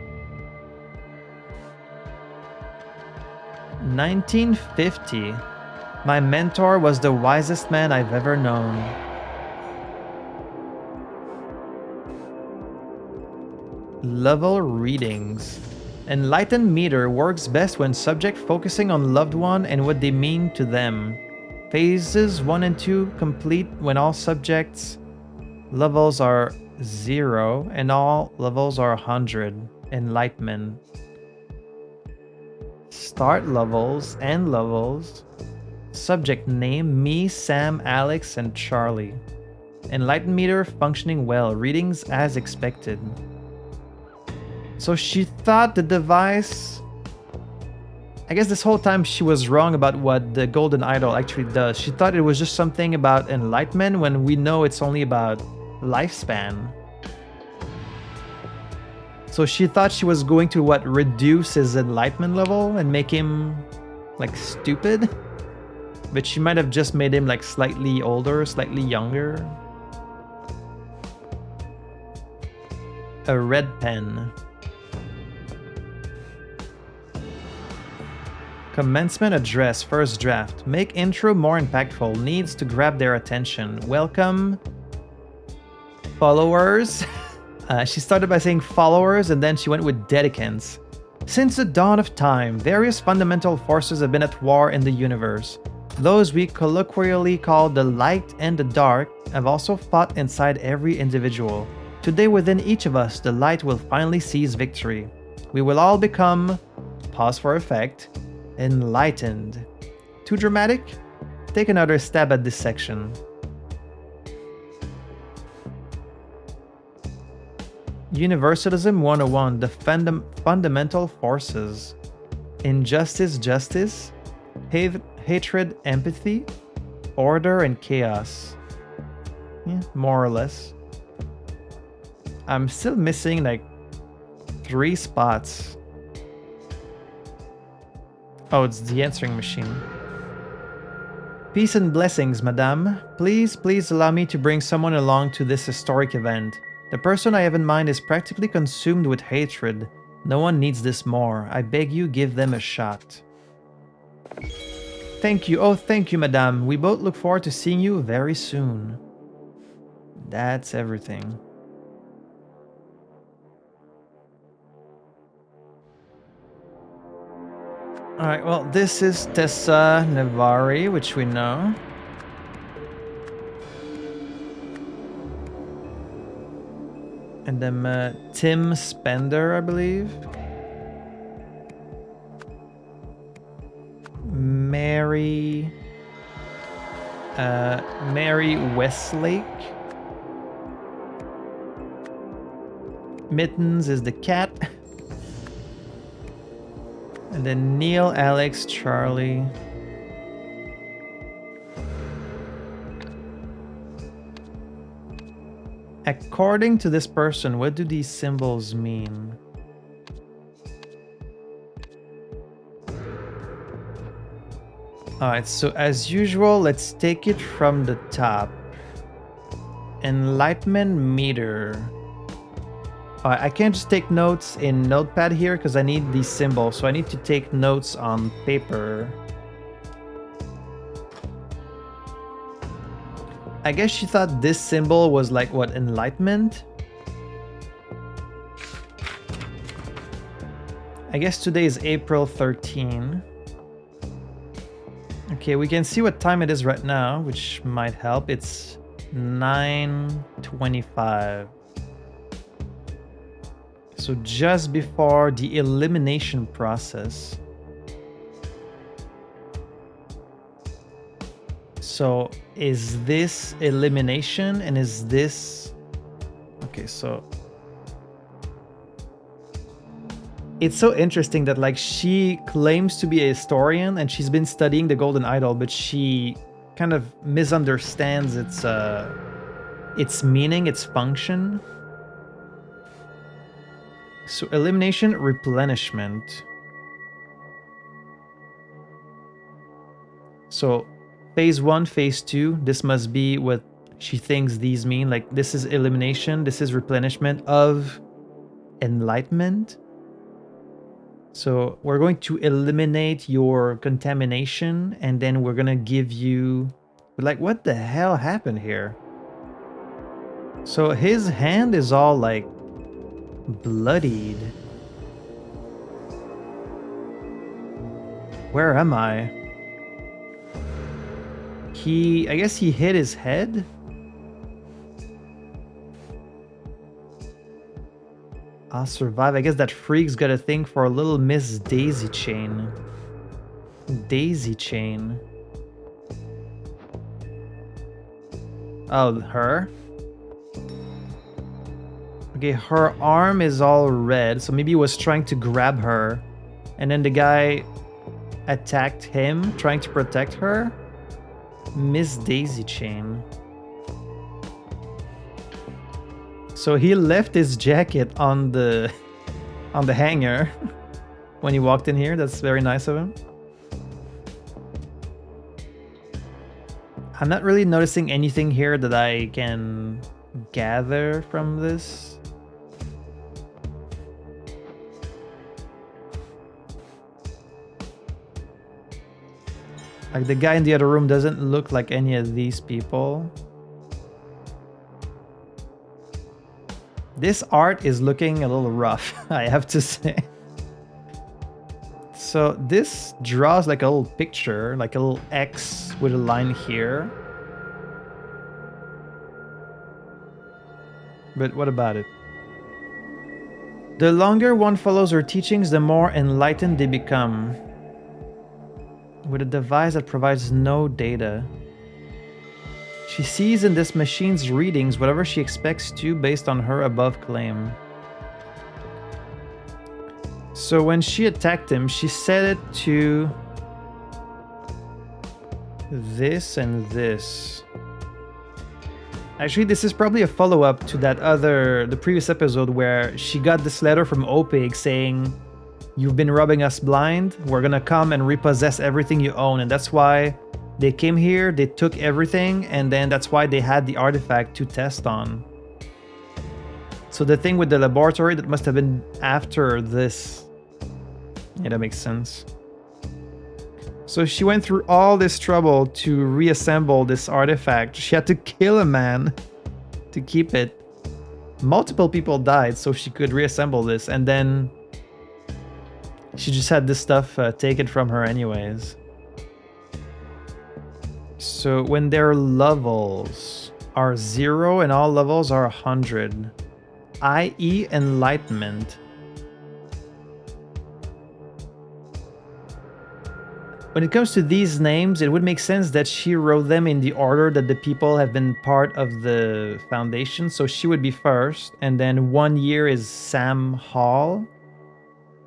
1950. My mentor was the wisest man I've ever known. Level readings. Enlightened meter works best when subject focusing on loved one and what they mean to them. Phases 1 and 2 complete when all subjects levels are 0 and all levels are 100. Enlightenment. Start levels, end levels. Subject name, me, Sam, Alex, and Charlie. Enlightened meter functioning well. Readings as expected. So she thought the device... I guess this whole time she was wrong about what the golden idol actually does. She thought it was just something about enlightenment when we know it's only about lifespan. So she thought she was going to reduce his enlightenment level and make him like stupid. But she might have just made him like slightly older, slightly younger. A red pen. Commencement address, first draft. Make intro more impactful. Needs to grab their attention. Welcome, followers. She started by saying followers and then she went with dedicants. Since the dawn of time, various fundamental forces have been at war in the universe. Those we colloquially call the light and the dark have also fought inside every individual. Today within each of us, the light will finally seize victory. We will all become, pause for effect, enlightened. Too dramatic? Take another stab at this section. Universalism 101, the fundamental forces. Injustice, justice. Hatred, empathy. Order and chaos. Yeah, more or less. I'm still missing like 3 spots. Oh, it's the answering machine. Peace and blessings, madame. Please allow me to bring someone along to this historic event. The person I have in mind is practically consumed with hatred. No one needs this more. I beg you, give them a shot. Thank you. Oh, thank you, madame. We both look forward to seeing you very soon. That's everything. Alright, well, this is Tessa Nevari, which we know. And And then Tim Spender, I believe. Mary Westlake. Mittens is the cat. And then Neil, Alex, Charlie. According to this person, what do these symbols mean? Alright, so as usual, let's take it from the top. Enlightenment meter. Alright, I can't just take notes in Notepad here because I need these symbols, so I need to take notes on paper. I guess she thought this symbol was like, what, enlightenment? I guess today is April 13. Okay, we can see what time it is right now, which might help. It's 9:25. So just before the elimination process. So is this elimination and is this... Okay, so... It's so interesting that like she claims to be a historian and she's been studying the Golden Idol, but she kind of misunderstands its meaning, its function. So elimination, replenishment. So phase 1, phase 2, this must be what she thinks these mean. Like this is elimination, this is replenishment of enlightenment. So we're going to eliminate your contamination and then we're gonna give you... Like, what the hell happened here? So his hand is all like bloodied. Where am I? I guess he hit his head? I'll survive. I guess that freak's got a thing for a little Miss Daisy Chain. Daisy Chain. Oh, her? Okay, her arm is all red, so maybe he was trying to grab her. And then the guy attacked him, trying to protect her. Miss Daisy Chain. So he left his jacket on the hanger when he walked in here. That's very nice of him. I'm not really noticing anything here that I can gather from this. Like the guy in the other room doesn't look like any of these people. This art is looking a little rough, I have to say. So this draws like a little picture, like a little X with a line here. But what about it? The longer one follows her teachings, the more enlightened they become. With a device that provides no data. She sees in this machine's readings whatever she expects to based on her above claim. So when she attacked him, she set it to this and this. Actually, this is probably a follow-up to the previous episode where she got this letter from OPIG saying, "You've been robbing us blind, we're gonna come and repossess everything you own." And that's why they came here, they took everything, and then that's why they had the artifact to test on. So the thing with the laboratory, that must have been after this. Yeah, that makes sense. So she went through all this trouble to reassemble this artifact. She had to kill a man to keep it. Multiple people died so she could reassemble this, and then she just had this stuff taken from her anyways. So when their levels are 0 and all levels are 100, i.e. enlightenment. When it comes to these names, it would make sense that she wrote them in the order that the people have been part of the foundation. So she would be first, and then 1 year is Sam Hall,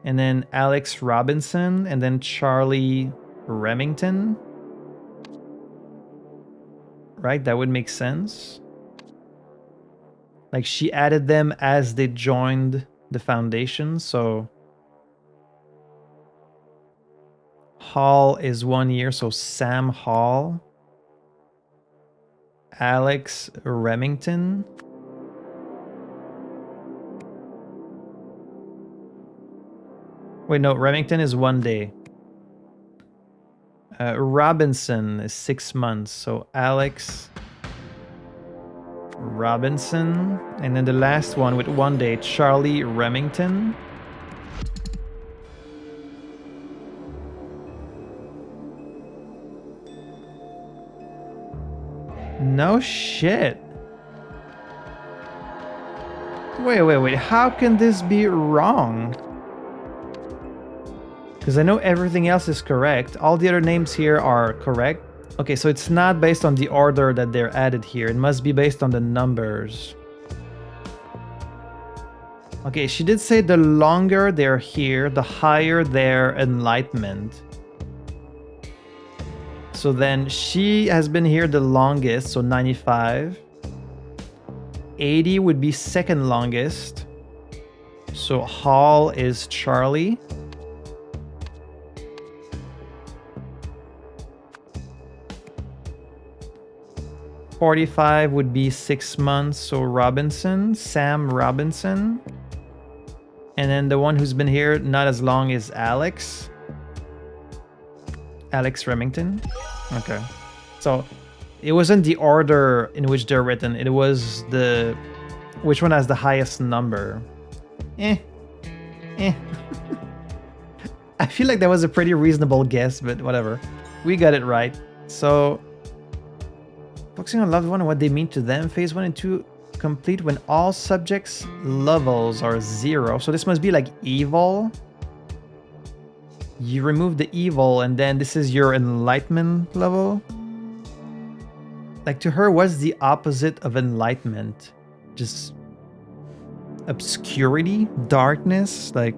and then Alex Robinson, and then Charlie Remington. Right? That would make sense. Like she added them as they joined the foundation, so Hall is 1 year, so Sam Hall. Alex Remington. Wait, no, Remington is 1 day. Robinson is 6 months, so Alex Robinson. And then the last one with 1 day, Charlie Remington. No shit. Wait. How can this be wrong? Because I know everything else is correct. All the other names here are correct. Okay, so it's not based on the order that they're added here. It must be based on the numbers. Okay, she did say the longer they're here, the higher their enlightenment. So then she has been here the longest, so 95. 80 would be second longest. So Hall is Charlie. $45 would be 6 months, so Robinson, Sam Robinson. And then the one who's been here not as long is Alex. Alex Remington. Okay. So it wasn't the order in which they're written, it was the which one has the highest number. I feel like that was a pretty reasonable guess, but whatever. We got it right. So focusing on loved one and what they mean to them. Phase 1 and 2 complete when all subjects' levels are 0. So this must be like evil. You remove the evil and then this is your enlightenment level. Like to her, what's the opposite of enlightenment? Just obscurity, darkness, like.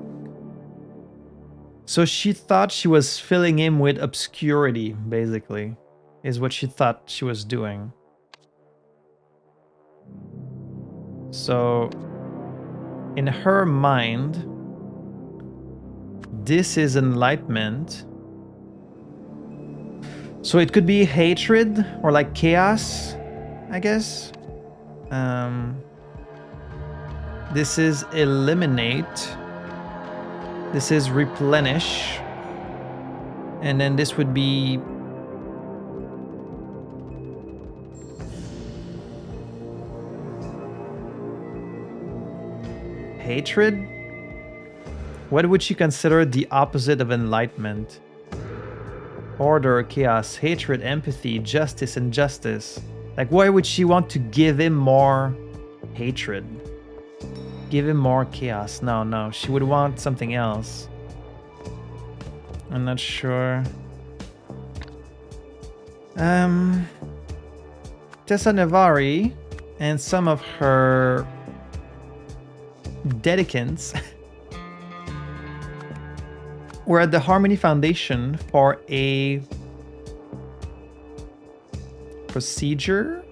So she thought she was filling him with obscurity, basically, is what she thought she was doing. So in her mind, this is enlightenment. So it could be hatred or like chaos, I guess. This is eliminate. This is replenish. And then this would be hatred. What would she consider the opposite of enlightenment? Order, chaos, hatred, empathy, justice, and justice. Like, why would she want to give him more hatred? Give him more chaos? No, she would want something else. I'm not sure. Tessa Navari and some of her dedicants were at the Harmony Foundation for a procedure.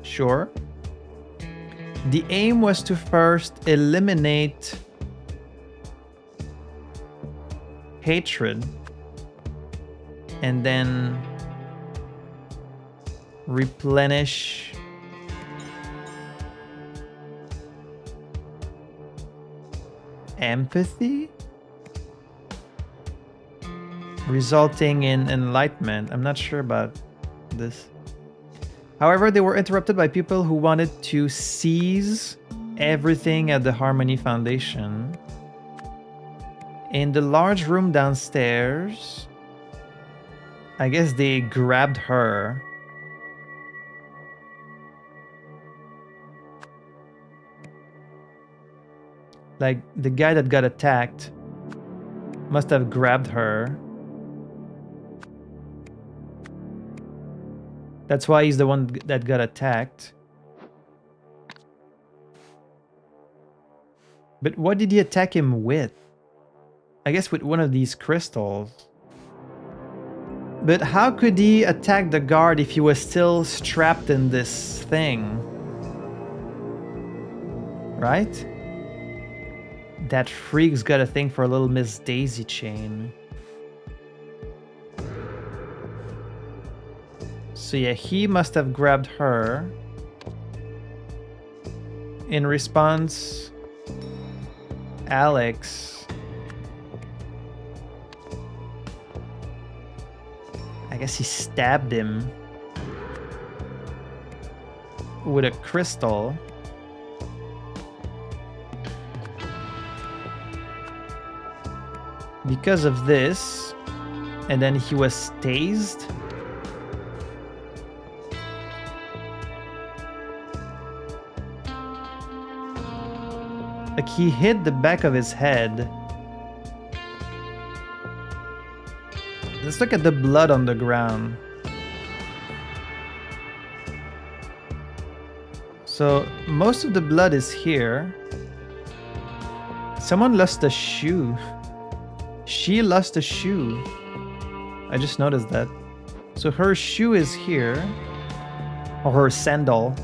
Sure. The aim was to first eliminate hatred and then replenish empathy, resulting in enlightenment. I'm not sure about this. However, they were interrupted by people who wanted to seize everything at the Harmony Foundation. In the large room downstairs, I guess they grabbed her. Like, the guy that got attacked must have grabbed her. That's why he's the one that got attacked. But what did he attack him with? I guess with one of these crystals. But how could he attack the guard if he was still strapped in this thing? Right? That freak's got a thing for a little Miss Daisy chain. So yeah, he must have grabbed her. In response, Alex, I guess he stabbed him with a crystal. Because of this, and then he was tased. Like, he hit the back of his head. Let's look at the blood on the ground. So most of the blood is here. Someone lost a shoe. She lost a shoe. I just noticed that. So her shoe is here. Or her sandal.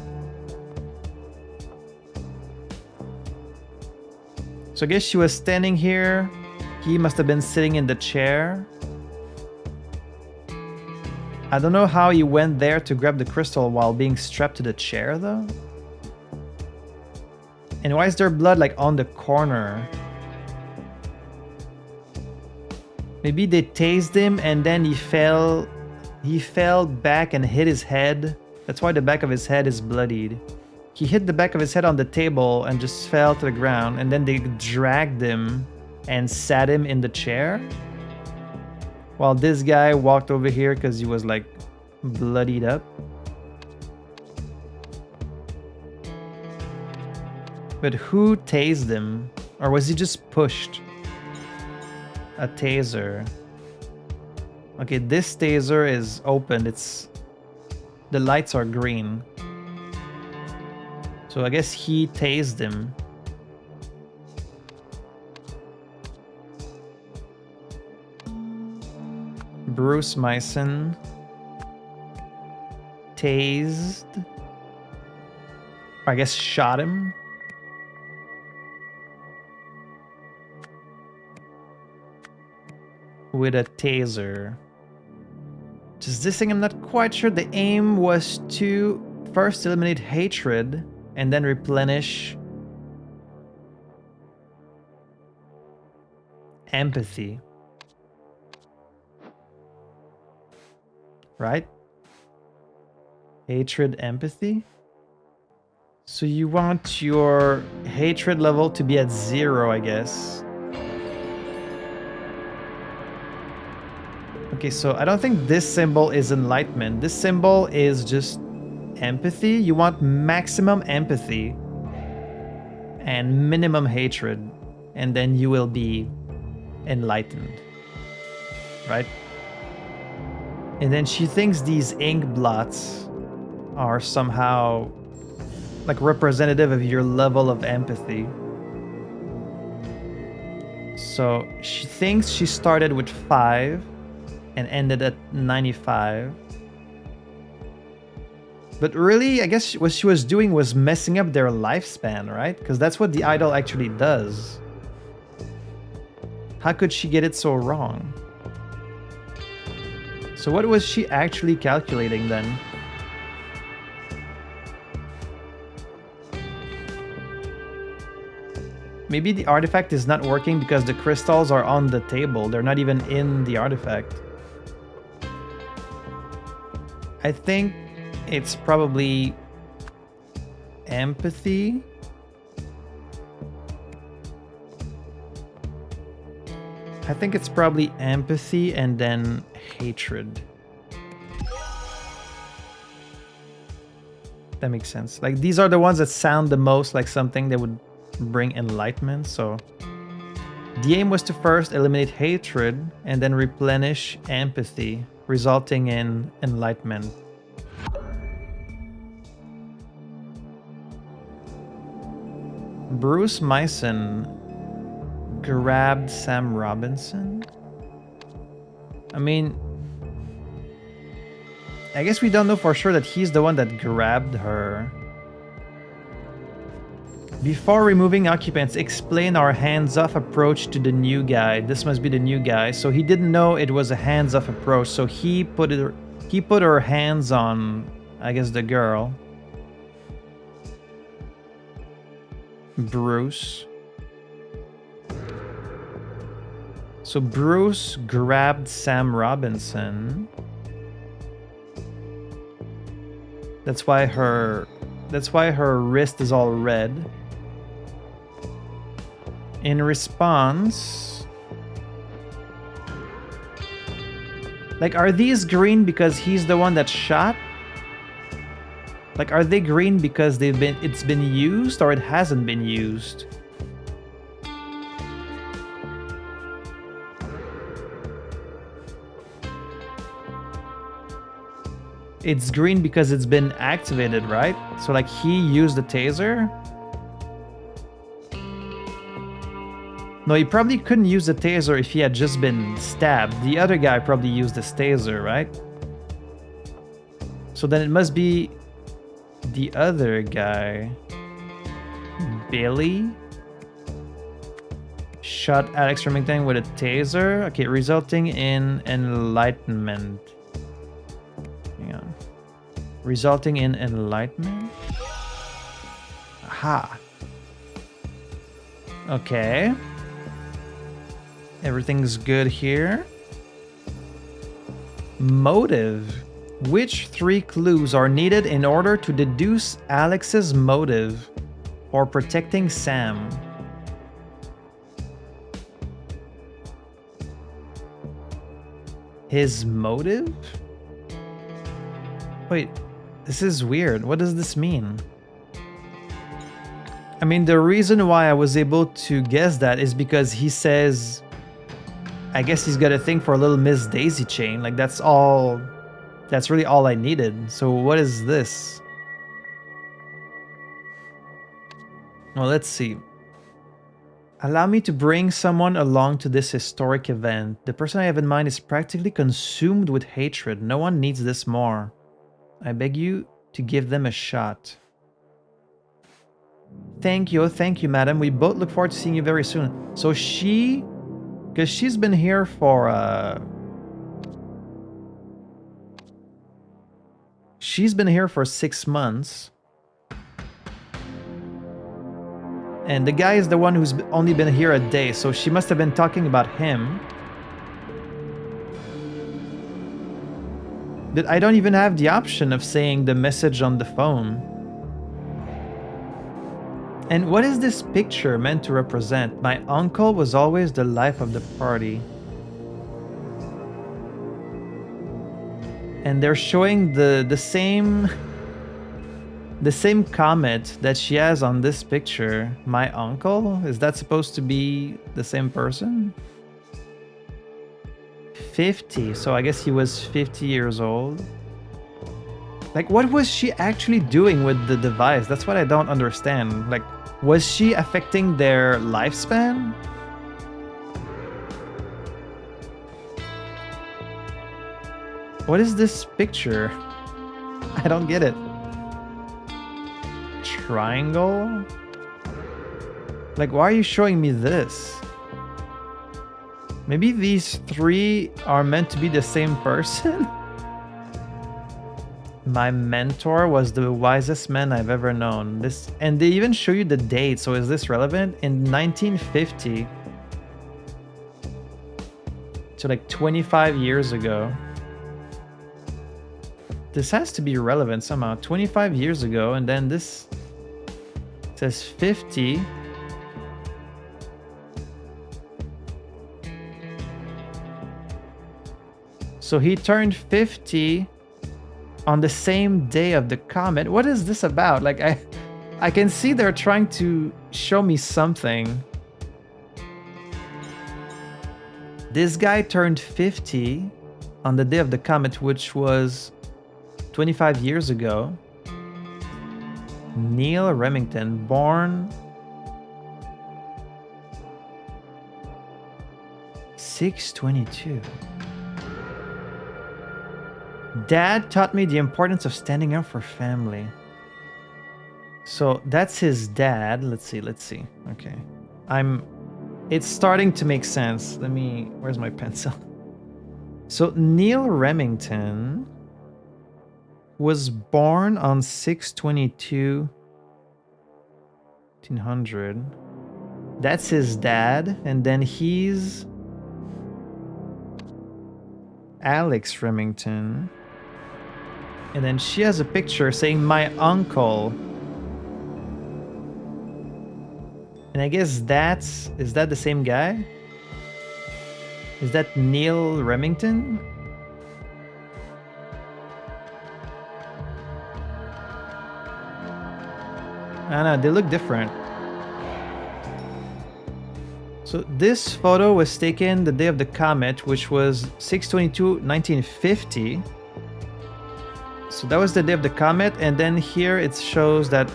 So I guess she was standing here. He must have been sitting in the chair. I don't know how he went there to grab the crystal while being strapped to the chair though. And why is there blood like on the corner? Maybe they tased him and then he fell back and hit his head. That's why the back of his head is bloodied. He hit the back of his head on the table and just fell to the ground, and then they dragged him and sat him in the chair. While this guy walked over here because he was like bloodied up. But who tased him? Or was he just pushed? A taser. Okay, this taser is open. The lights are green. So I guess he tased him. Bruce Mason tased. I guess shot him. With a taser. Just this thing, I'm not quite sure. The aim was to first eliminate hatred and then replenish empathy. Right? Hatred, empathy. So you want your hatred level to be at 0, I guess. Okay, so I don't think this symbol is enlightenment. This symbol is just empathy. You want maximum empathy and minimum hatred, and then you will be enlightened. Right? And then she thinks these ink blots are somehow like representative of your level of empathy. So she thinks she started with 5 and ended at 95. But really, I guess what she was doing was messing up their lifespan, right? Because that's what the idol actually does. How could she get it so wrong? So what was she actually calculating then? Maybe the artifact is not working because the crystals are on the table. They're not even in the artifact. I think it's probably empathy. I think it's probably empathy and then hatred. That makes sense. Like, these are the ones that sound the most like something that would bring enlightenment. So the aim was to first eliminate hatred and then replenish empathy, resulting in enlightenment. Bruce Myson grabbed Sam Robinson? I mean, I guess we don't know for sure that he's the one that grabbed her. Before removing occupants, explain our hands-off approach to the new guy. This must be the new guy. So he didn't know it was a hands-off approach. So he put her hands on, I guess, the girl. Bruce. So Bruce grabbed Sam Robinson. That's why her wrist is all red. In response, like, are these green because he's the one that shot? Like, are they green because it's been used or it hasn't been used? It's green because it's been activated, right? So like he used the taser? No, he probably couldn't use the taser if he had just been stabbed. The other guy probably used the taser, right? So then it must be the other guy. Billy shot Alex Remington with a taser. Okay, resulting in enlightenment. Hang on. Resulting in enlightenment? Aha. Okay. Everything's good here. Motive. Which 3 clues are needed in order to deduce Alex's motive for protecting Sam? His motive? Wait, this is weird. What does this mean? I mean, the reason why I was able to guess that is because he says, I guess he's got a thing for a little Miss Daisy chain. Like, that's all. That's really all I needed. So what is this? Well, let's see. Allow me to bring someone along to this historic event. The person I have in mind is practically consumed with hatred. No one needs this more. I beg you to give them a shot. Thank you, madam. We both look forward to seeing you very soon. So because she's been here for, she's been here for 6 months. And the guy is the one who's only been here a day, so she must have been talking about him. But I don't even have the option of saying the message on the phone. And what is this picture meant to represent? My uncle was always the life of the party. And they're showing the same comment that she has on this picture. My uncle? Is that supposed to be the same person? 50, so I guess he was 50 years old. Like, what was she actually doing with the device? That's what I don't understand. Like, was she affecting their lifespan? What is this picture? I don't get it. Triangle? Like, why are you showing me this? Maybe these 3 are meant to be the same person? My mentor was the wisest man I've ever known. And they even show you the date, so is this relevant? In 1950. So like 25 years ago. This has to be relevant somehow. 25 years ago, and then this says 50. So he turned 50 on the same day of the comet. What is this about? Like, I can see they're trying to show me something. This guy turned 50 on the day of the comet, which was 25 years ago. Neil Remington, born 6/22. Dad taught me the importance of standing up for family. So that's his dad. Let's see. Okay. It's starting to make sense. Where's my pencil? So Neil Remington was born on 6/22, 1800. That's his dad. And then he's Alex Remington. And then she has a picture saying my uncle. And I guess is that the same guy? Is that Neil Remington? I don't know, they look different. So this photo was taken the day of the comet, which was 6/22, 1950. So that was the day of the comet, and then here it shows that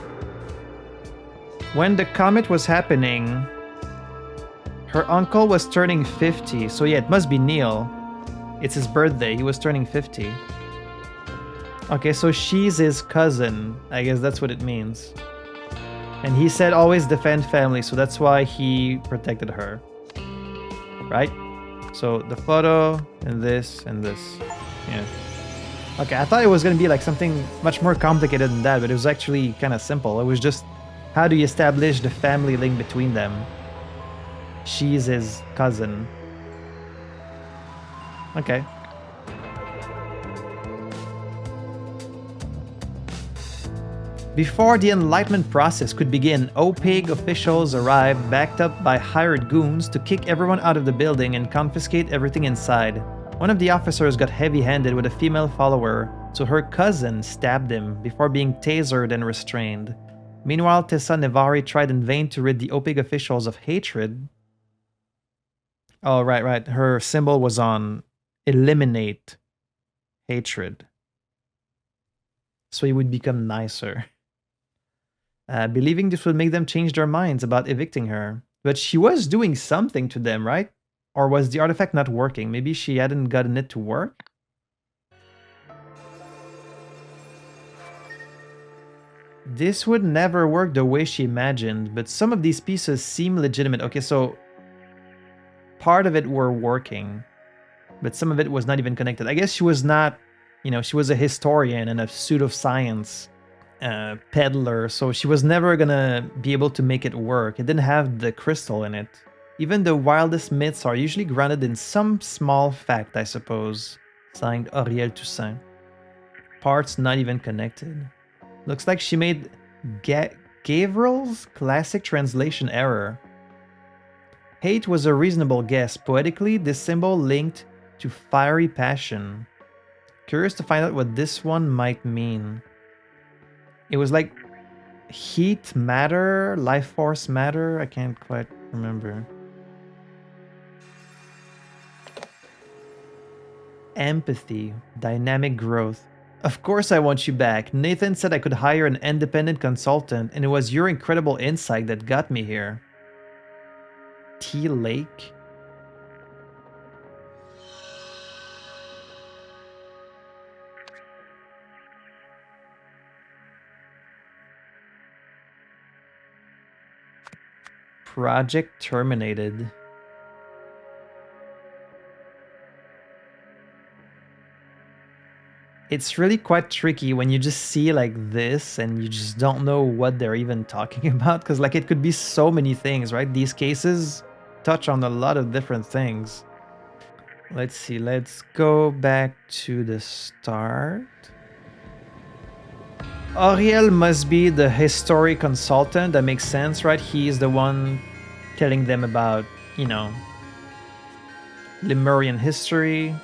when the comet was happening, her uncle was turning 50. So yeah, it must be Neil. It's his birthday. He was turning 50. Okay, so she's his cousin. I guess that's what it means. And he said always defend family, so that's why he protected her. Right? So the photo and this and this. Yeah. Okay, I thought it was going to be like something much more complicated than that, but it was actually kind of simple. It was just, how do you establish the family link between them? She's his cousin. Okay. Before the enlightenment process could begin, OPIG officials arrived, backed up by hired goons, to kick everyone out of the building and confiscate everything inside. One of the officers got heavy-handed with a female follower, so her cousin stabbed him before being tasered and restrained. Meanwhile, Tessa Nevari tried in vain to rid the OPIG officials of hatred. Oh, right. Her symbol was on eliminate hatred. So he would become nicer. Believing this would make them change their minds about evicting her. But she was doing something to them, right? Or was the artifact not working? Maybe she hadn't gotten it to work? This would never work the way she imagined, but some of these pieces seem legitimate. Okay, so part of it were working, but some of it was not even connected. I guess she was not, she was a historian and a pseudoscience peddler, so she was never gonna be able to make it work. It didn't have the crystal in it. Even the wildest myths are usually grounded in some small fact, I suppose. Signed, Auriel Toussaint. Parts not even connected. Looks like she made Gavrill's classic translation error. Hate was a reasonable guess. Poetically, this symbol linked to fiery passion. Curious to find out what this one might mean. It was like heat, matter, life force, matter. I can't quite remember. Empathy, dynamic growth. Of course I want you back. Nathan said I could hire an independent consultant, and it was your incredible insight that got me here. T Lake? Project terminated. It's really quite tricky when you just see like this and you just don't know what they're even talking about, because like it could be so many things, right? These cases touch on a lot of different things. Let's see, let's go back to the start. Auriel must be the history consultant. That makes sense, right? He's the one telling them about, Lemurian history,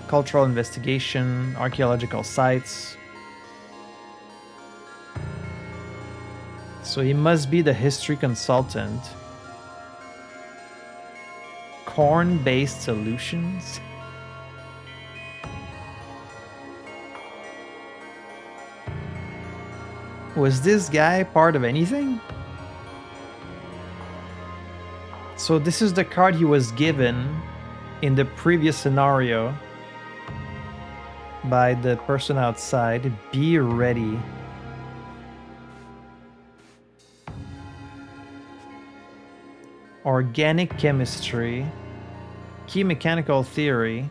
cultural investigation, archaeological sites. So he must be the history consultant. Corn-based solutions? Was this guy part of anything? So this is the card he was given in the previous scenario by the person outside. Be ready. Organic chemistry. Key mechanical theory.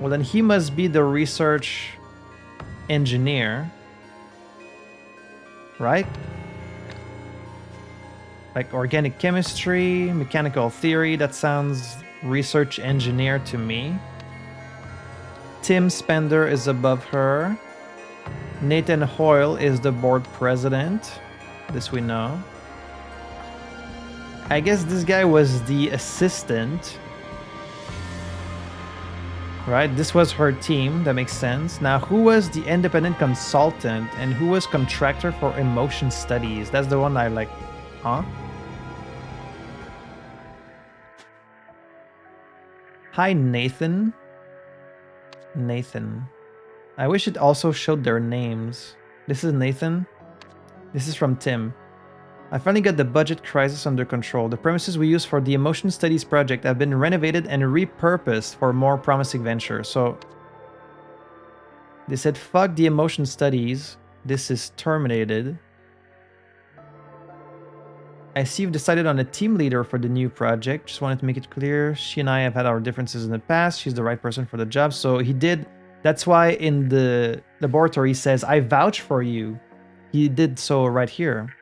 Well, then he must be the research engineer, right? Like organic chemistry, mechanical theory, that sounds research engineer to me. Tim Spender is above her. Nathan Hoyle is the board president. This we know. I guess this guy was the assistant. Right, this was her team, that makes sense. Now, who was the independent consultant and who was contractor for emotion studies? That's the one I like, huh? Hi, Nathan. Nathan. I wish it also showed their names. This is Nathan. This is from Tim. I finally got the budget crisis under control. The premises we use for the Emotion Studies project have been renovated and repurposed for more promising ventures. So they said, fuck the Emotion Studies. This is terminated. I see you've decided on a team leader for the new project. Just wanted to make it clear. She and I have had our differences in the past. She's the right person for the job. So he did. That's why in the laboratory he says, I vouch for you. He did so right here.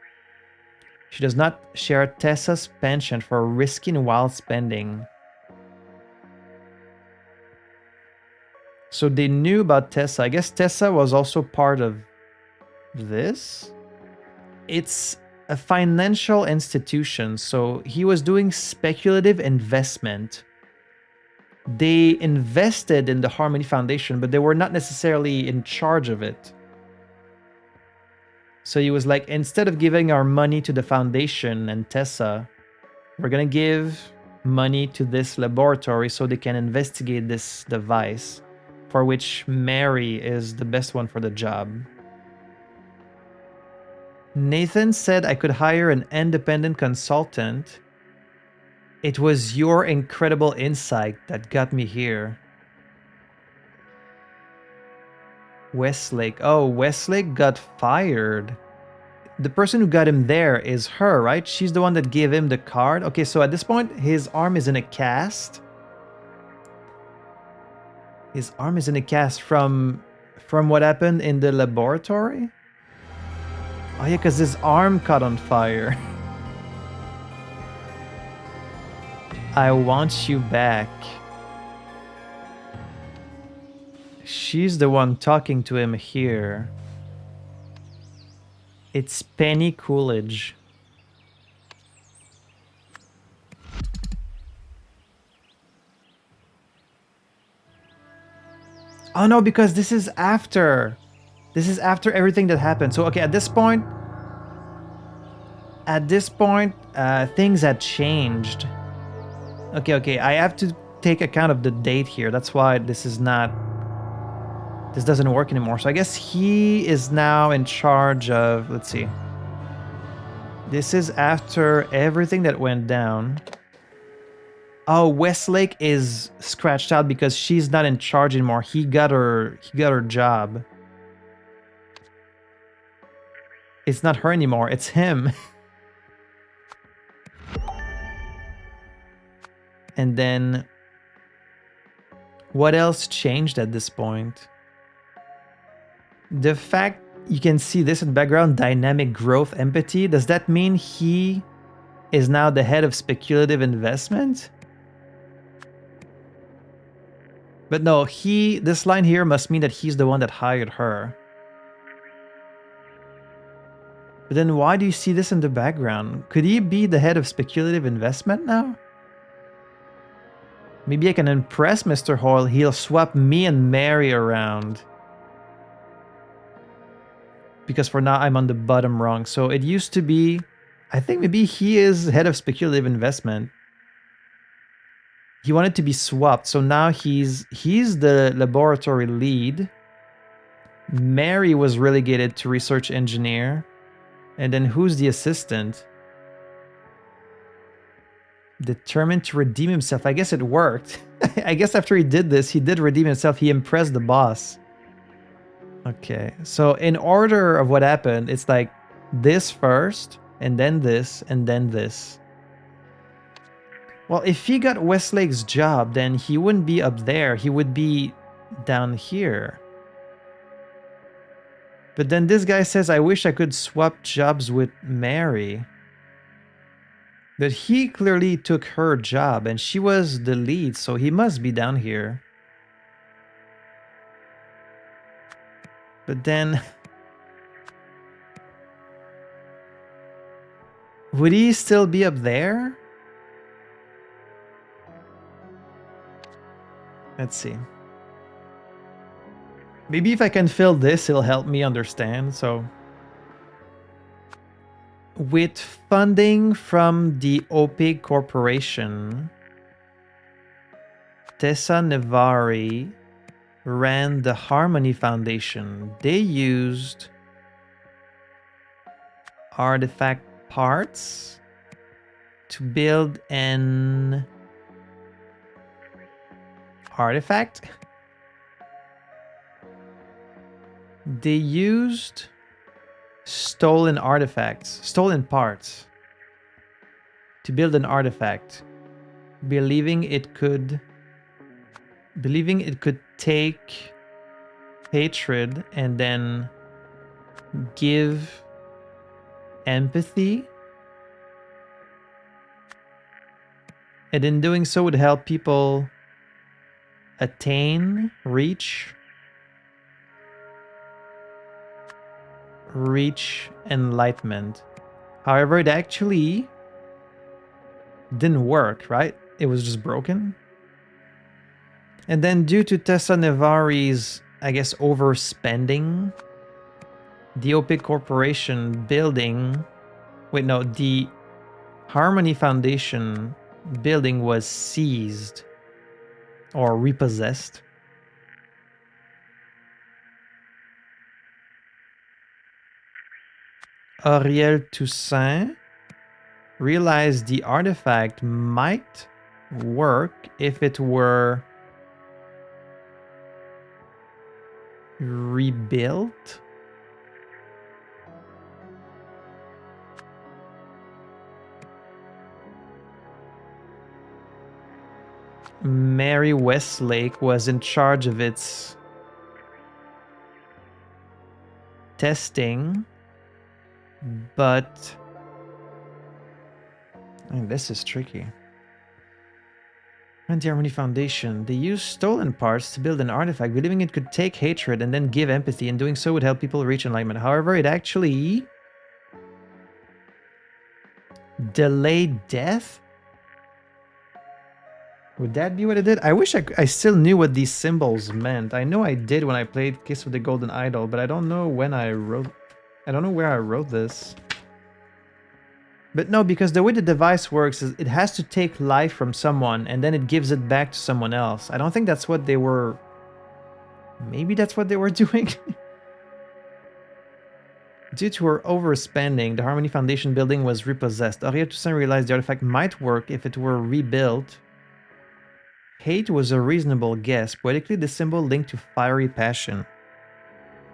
She does not share Tessa's penchant for risky and wild spending. So they knew about Tessa. I guess Tessa was also part of this. It's a financial institution, so he was doing speculative investment. They invested in the Harmony Foundation, but they were not necessarily in charge of it. So he was like, instead of giving our money to the foundation and Tessa, we're gonna give money to this laboratory so they can investigate this device, for which Mary is the best one for the job. Nathan said I could hire an independent consultant. It was your incredible insight that got me here. Westlake. Oh, Westlake got fired. The person who got him there is her, right? She's the one that gave him the card. Okay, so at this point, his arm is in a cast. His arm is in a cast from what happened in the laboratory? Oh yeah, because his arm caught on fire. I want you back. She's the one talking to him here. It's Penny Coolidge. Oh no, because this is after. This is after everything that happened. So okay, at this point, things had changed. Okay, I have to take account of the date here. That's why this doesn't work anymore. So I guess he is now in charge of, let's see. This is after everything that went down. Oh, Westlake is scratched out because she's not in charge anymore. He got her job. It's not her anymore, it's him. And then what else changed at this point? The fact you can see this in the background, dynamic growth, empathy, does that mean he is now the head of speculative investment? But no, this line here must mean that he's the one that hired her. But then why do you see this in the background? Could he be the head of speculative investment now? Maybe I can impress Mr. Hoyle. He'll swap me and Mary around. because for now I'm on the bottom rung. So it used to be, I think maybe he is head of speculative investment. He wanted to be swapped, so now he's the laboratory lead. Mary was relegated to research engineer. And then who's the assistant? Determined to redeem himself. I guess it worked. I guess after he did this, he did redeem himself. He impressed the boss. Okay, so in order of what happened, it's like this first, and then this, and then this. Well, if he got Westlake's job, then he wouldn't be up there. He would be down here. But then this guy says, I wish I could swap jobs with Mary. But he clearly took her job, and she was the lead, so he must be down here. But then... would he still be up there? Let's see. Maybe if I can fill this, it'll help me understand. So, with funding from the OPIG Corporation, Tessa Nevari ran the Harmony Foundation. They used artifact parts to build an artifact. They used stolen artifacts, stolen parts to build an artifact, believing it could take hatred and then give empathy, and in doing so would help people reach enlightenment. However, it actually didn't work, right? It was just broken. And then due to Tessa Nevari's, I guess, overspending, the OPIC Corporation building... Wait, no, the Harmony Foundation building was seized or repossessed. Ariel Toussaint realized the artifact might work if it were rebuilt. Mary Westlake was in charge of its testing, but this is tricky. Anti-Harmony Foundation. They used stolen parts to build an artifact, believing it could take hatred and then give empathy, and doing so would help people reach enlightenment. However, it actually delayed death? Would that be what it did? I wish I still knew what these symbols meant. I know I did when I played Kiss of the Golden Idol, but I don't know when I wrote... I don't know where I wrote this. But no, because the way the device works is it has to take life from someone and then it gives it back to someone else. I don't think that's what they were... Maybe that's what they were doing? Due to her overspending, the Harmony Foundation building was repossessed. Ariel Toussaint realized the artifact might work if it were rebuilt. Hate was a reasonable guess. Poetically, the symbol linked to fiery passion.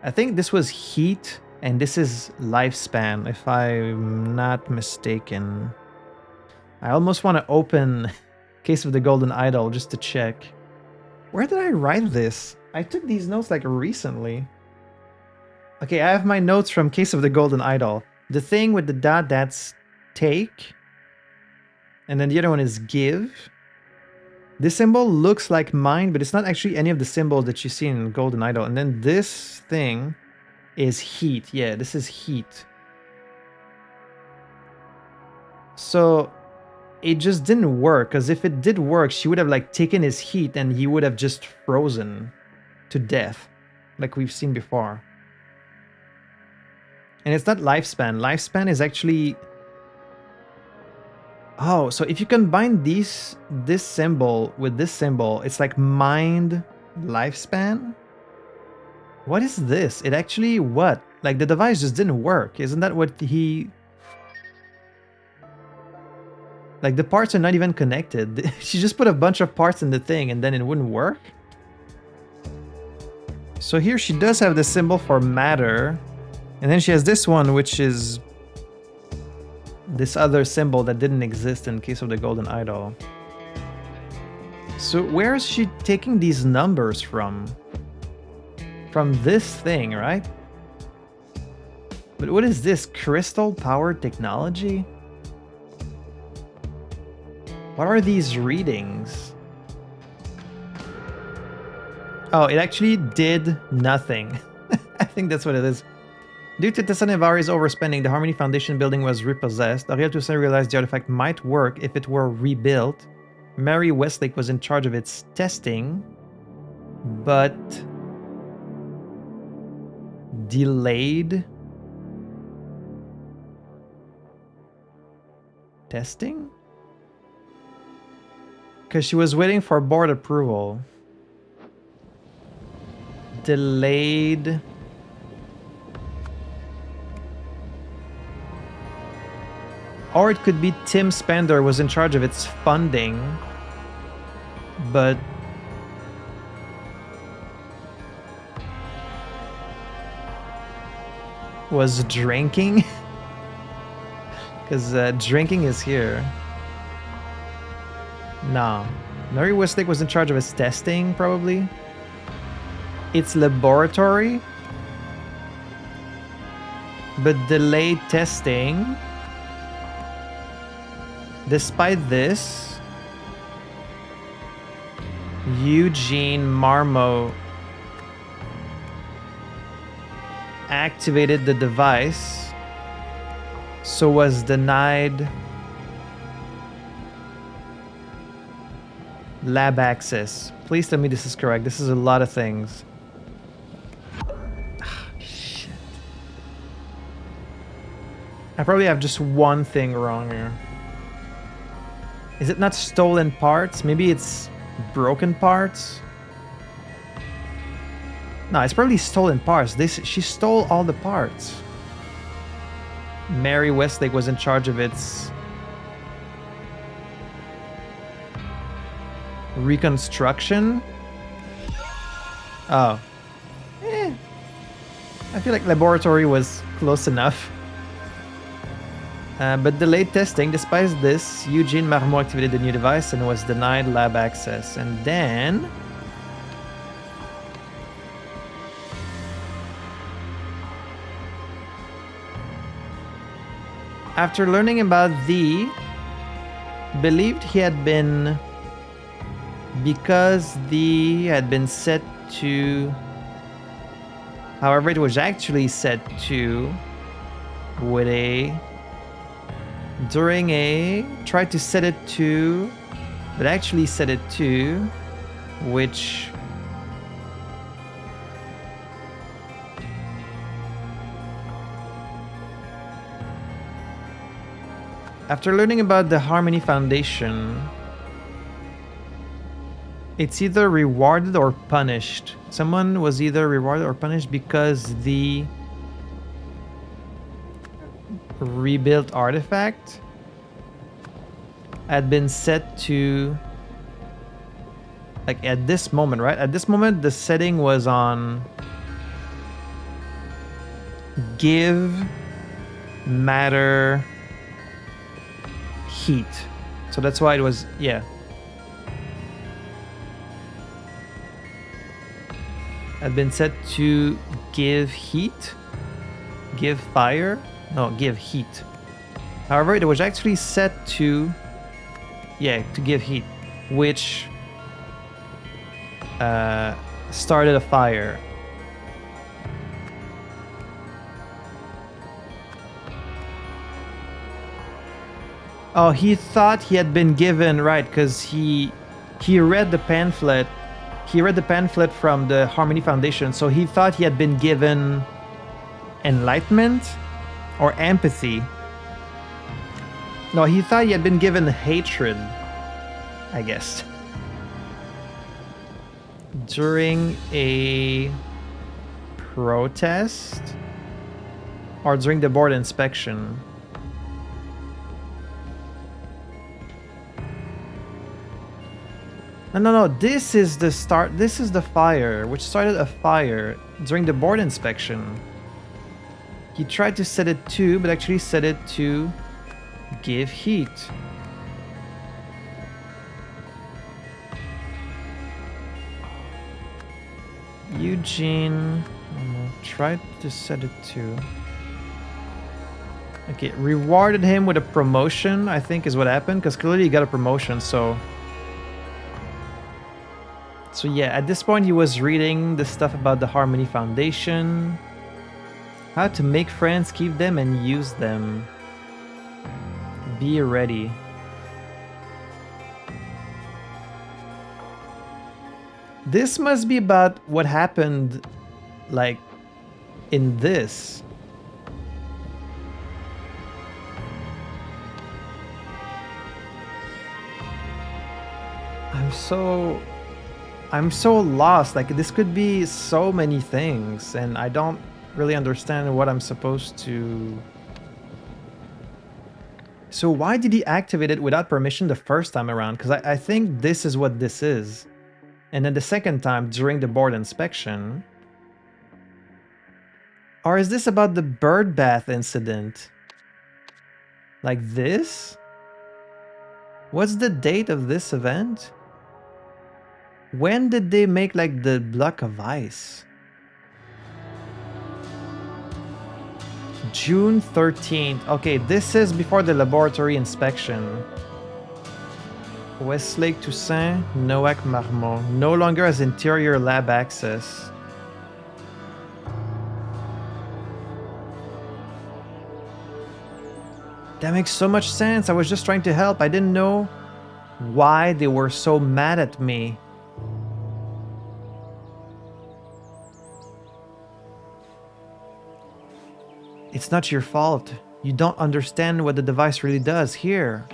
I think this was heat, and this is lifespan, if I'm not mistaken. I almost want to open Case of the Golden Idol just to check. Where did I write this? I took these notes like recently. Okay, I have my notes from Case of the Golden Idol. The thing with the dot, that's take. And then the other one is give. This symbol looks like mine, but it's not actually any of the symbols that you see in Golden Idol. And then this thing is heat. Yeah, this is heat. So it just didn't work, because if it did work, she would have like taken his heat and he would have just frozen to death, like we've seen before. And it's not lifespan. Lifespan is actually... Oh, so if you combine this symbol with this symbol, it's like mind lifespan? What is this? It actually what? Like the device just didn't work. Isn't that what he... Like the parts are not even connected. She just put a bunch of parts in the thing and then it wouldn't work? So here she does have the symbol for matter. And then she has this one, which is this other symbol that didn't exist in case of the golden idol. So where is she taking these numbers from? From this thing, right? But what is this? Crystal powered technology? What are these readings? Oh, it actually did nothing. I think that's what it is. Due to Tessa Nevari's overspending, the Harmony Foundation building was repossessed. Ariel Toussaint realized the artifact might work if it were rebuilt. Mary Westlake was in charge of its testing, but delayed testing? Because she was waiting for board approval. Delayed... Or it could be Tim Spender was in charge of its funding, but was drinking? Because drinking is here. No. Mary Westlake was in charge of its testing, probably. Its laboratory, but delayed testing. Despite this, Eugene Marmo activated the device, so was denied lab access. Please tell me this is correct. This is a lot of things. Shit. I probably have just one thing wrong here. Is it not stolen parts? Maybe it's broken parts? No, it's probably stolen parts. She stole all the parts. Mary Westlake was in charge of its reconstruction. Oh. I feel like laboratory was close enough. But delayed testing. Despite this, Eugene Marmot activated the new device and was denied lab access. And then... after learning about the... believed he had been... because the had been set to... however, it was actually set to... with a... during a... tried to set it to... but actually set it to... which... after learning about the Harmony Foundation... it's either rewarded or punished. Someone was either rewarded or punished because the... rebuilt artifact had been set to, like, at this moment, right? At this moment, the setting was on give matter heat. So that's why it was, yeah. Had been set to give heat, give fire. No, give heat. However, it was actually set to... yeah, to give heat. Which... started a fire. Oh, he thought he had been given... right, because he read the pamphlet. He read the pamphlet from the Harmony Foundation, so he thought he had been given... enlightenment. Or empathy. No, he thought he had been given hatred, I guess. During a protest? Or during the board inspection? No, this is the start. This is the fire, which started a fire during the board inspection. He tried to set it to, but actually set it to give heat. Eugene tried to set it to. Okay, rewarded him with a promotion, I think is what happened, because clearly he got a promotion, so yeah, at this point he was reading the stuff about the Harmony Foundation. How to make friends, keep them, and use them. Be ready. This must be about what happened, like, in this. I'm so lost. Like, this could be so many things, and I don't really understand what I'm supposed to... So why did he activate it without permission the first time around? Because I think this is what this is. And then the second time during the board inspection. Or is this about the bird bath incident? Like this? What's the date of this event? When did they make like the block of ice? June 13th. Okay, this is before the laboratory inspection. Westlake Toussaint, Noack Marmont. No longer has interior lab access. That makes so much sense. I was just trying to help. I didn't know why they were so mad at me. It's not your fault. You don't understand what the device really does. Here.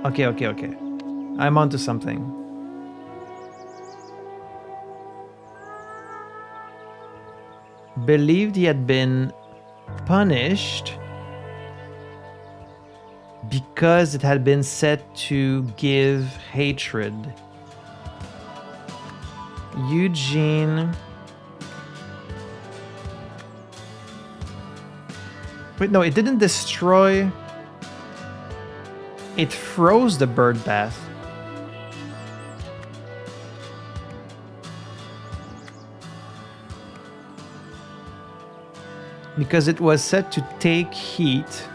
Okay. I'm onto something. Believed he had been punished because it had been set to give hatred. Eugene... Wait, no, it didn't destroy... It froze the bird bath. Because it was set to take heat.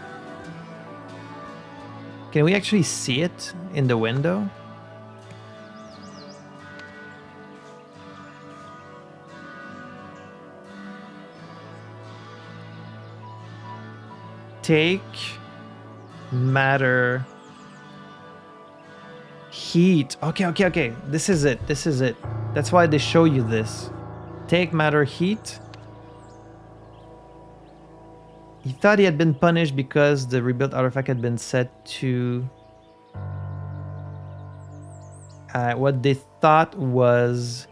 Can we actually see it in the window? Take matter heat. Okay. This is it. That's why they show you this. Take matter heat. He thought he had been punished because the rebuilt artifact had been set to what they thought was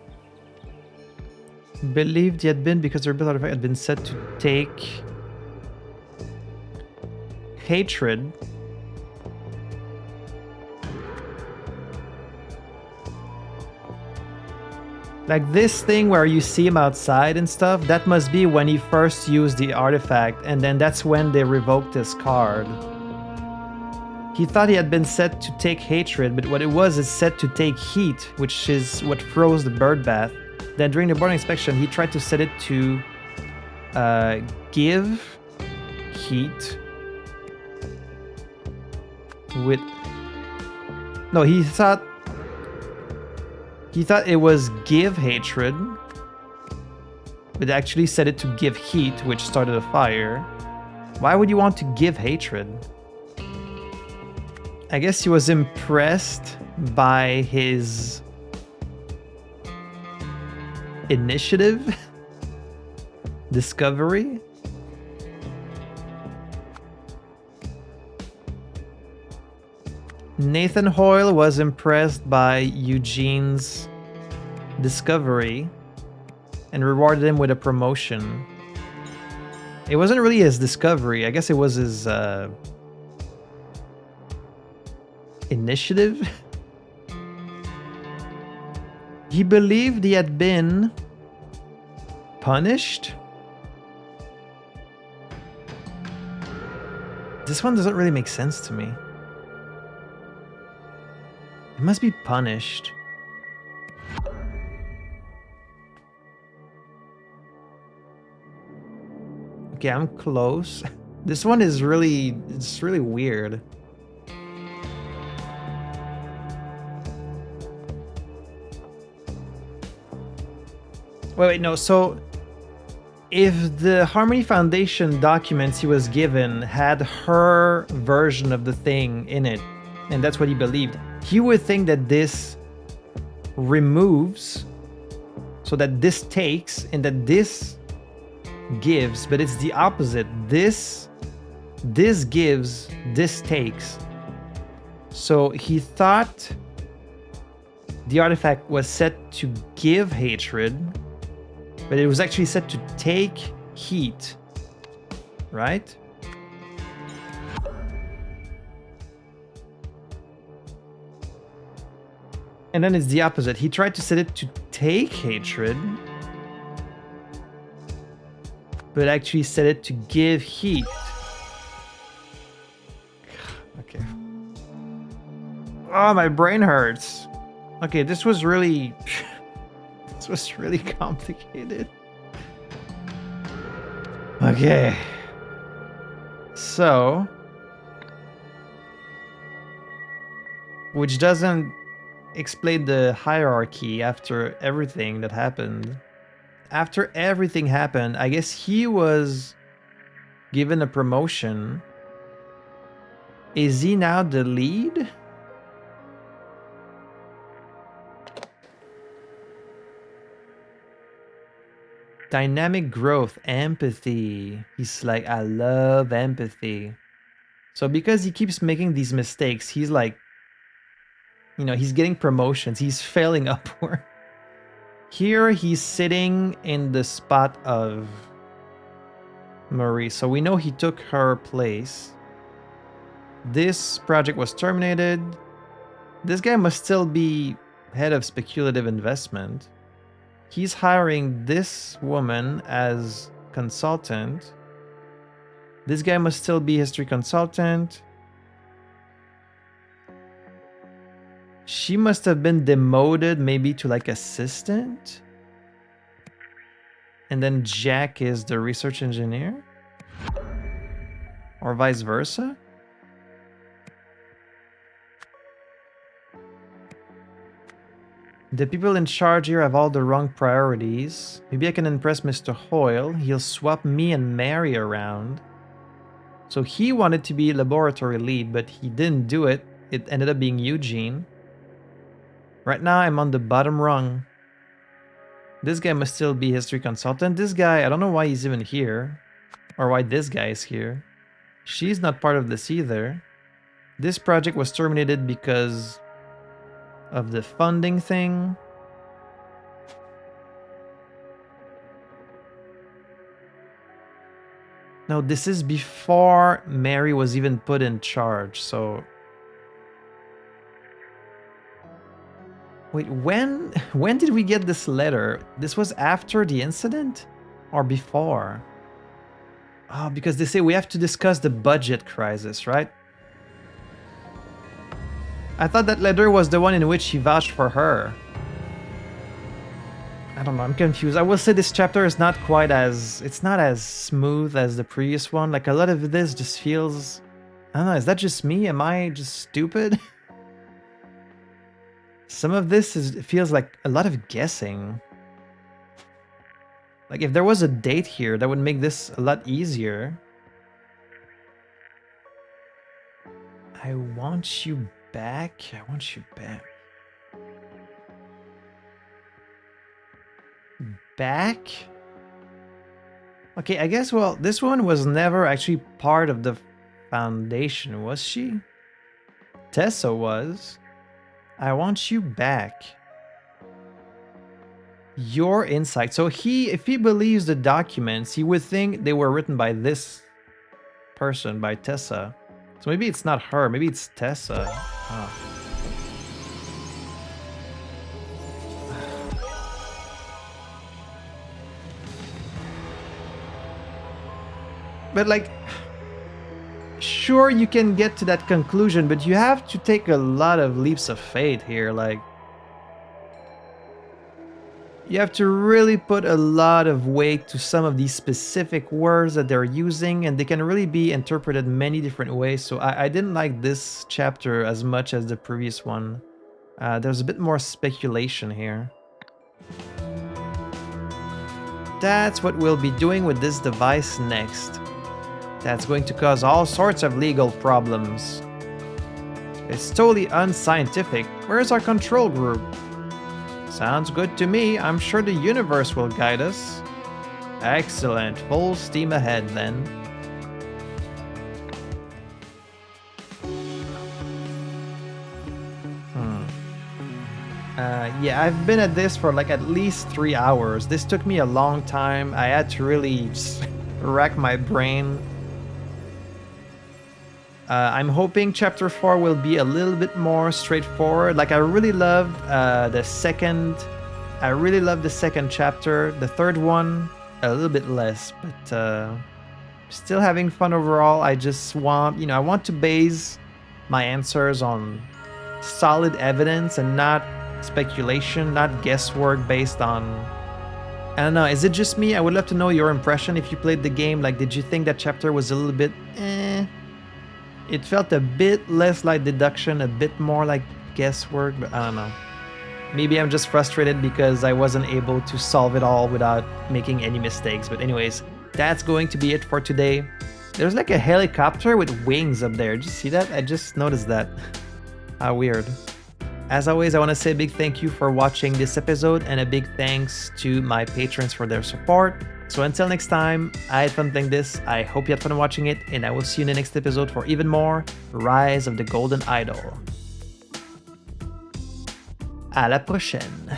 believed he had been because the rebuilt artifact had been set to take hatred. Like this thing where you see him outside and stuff, that must be when he first used the artifact, and then that's when they revoked his card. He thought he had been set to take hatred, but what it was is set to take heat, which is what froze the bird bath. Then during the board inspection, he tried to set it to give heat with... No, he thought it was give hatred, but actually set it to give heat, which started a fire. Why would you want to give hatred? I guess he was impressed by his initiative, discovery. Nathan Hoyle was impressed by Eugene's discovery and rewarded him with a promotion. It wasn't really his discovery. I guess it was his initiative. He believed he had been punished. This one doesn't really make sense to me. It must be punished. Okay, I'm close. This one is really, it's really weird. Wait, no, so if the Harmony Foundation documents he was given had her version of the thing in it, and that's what he believed, he would think that this removes, so that this takes, and that this gives, but it's the opposite. This gives, this takes. So he thought the artifact was set to give hatred, but it was actually set to take heat, right? And then it's the opposite. He tried to set it to take hatred, but actually set it to give heat. Okay. Oh, my brain hurts. Okay, this was really... this was really complicated. Okay. So... which doesn't explain the hierarchy after everything that happened. After everything happened, I guess he was given a promotion. Is he now the lead? Dynamic growth, empathy. He's like, I love empathy. So because he keeps making these mistakes, he's like, you know, he's getting promotions. He's failing upward. Here he's sitting in the spot of Marie. So we know he took her place. This project was terminated. This guy must still be head of speculative investment. He's hiring this woman as consultant. This guy must still be history consultant. She must have been demoted maybe to like assistant. And then Jack is the research engineer? Or vice versa? The people in charge here have all the wrong priorities. Maybe I can impress Mr. Hoyle. He'll swap me and Mary around. So he wanted to be laboratory lead, but he didn't do it. It ended up being Eugene. Right now I'm on the bottom rung. This guy must still be history consultant. This guy, I don't know why he's even here. Or why this guy is here. She's not part of this either. This project was terminated because of the funding thing. No, this is before Mary was even put in charge, so... Wait, when did we get this letter? This was after the incident? Or before? Oh, because they say we have to discuss the budget crisis, right? I thought that letter was the one in which he vouched for her. I don't know, I'm confused. I will say this chapter is not quite as... It's not as smooth as the previous one. Like, a lot of this just feels... I don't know, is that just me? Am I just stupid? Some of this feels like a lot of guessing. Like, if there was a date here, that would make this a lot easier. I want you back. I want you back. Back? Okay, I guess, well, this one was never actually part of the foundation, was she? Tessa was. I want you back. Your insight. So if he believes the documents, he would think they were written by this person, by Tessa. So maybe it's not her, maybe it's Tessa. Oh. But like, sure you can get to that conclusion, but you have to take a lot of leaps of faith here. Like, you have to really put a lot of weight to some of these specific words that they're using, and they can really be interpreted many different ways. So I didn't like this chapter as much as the previous one. There's a bit more speculation here. That's what we'll be doing with this device next. That's going to cause all sorts of legal problems. It's totally unscientific. Where's our control group? Sounds good to me. I'm sure the universe will guide us. Excellent. Full steam ahead then. Yeah, I've been at this for like at least 3 hours. This took me a long time. I had to really rack my brain. I'm hoping chapter 4 will be a little bit more straightforward. Like, I really loved the second chapter. The third one, a little bit less, but still having fun overall. I just want, I want to base my answers on solid evidence and not speculation, not guesswork based on, I don't know, is it just me? I would love to know your impression if you played the game. Like, did you think that chapter was a little bit It felt a bit less like deduction, a bit more like guesswork, but I don't know. Maybe I'm just frustrated because I wasn't able to solve it all without making any mistakes. But anyways, that's going to be it for today. There's like a helicopter with wings up there. Did you see that? I just noticed that. How weird. As always, I want to say a big thank you for watching this episode, and a big thanks to my patrons for their support. So until next time, I had fun playing this, I hope you had fun watching it, and I will see you in the next episode for even more Rise of the Golden Idol. À la prochaine!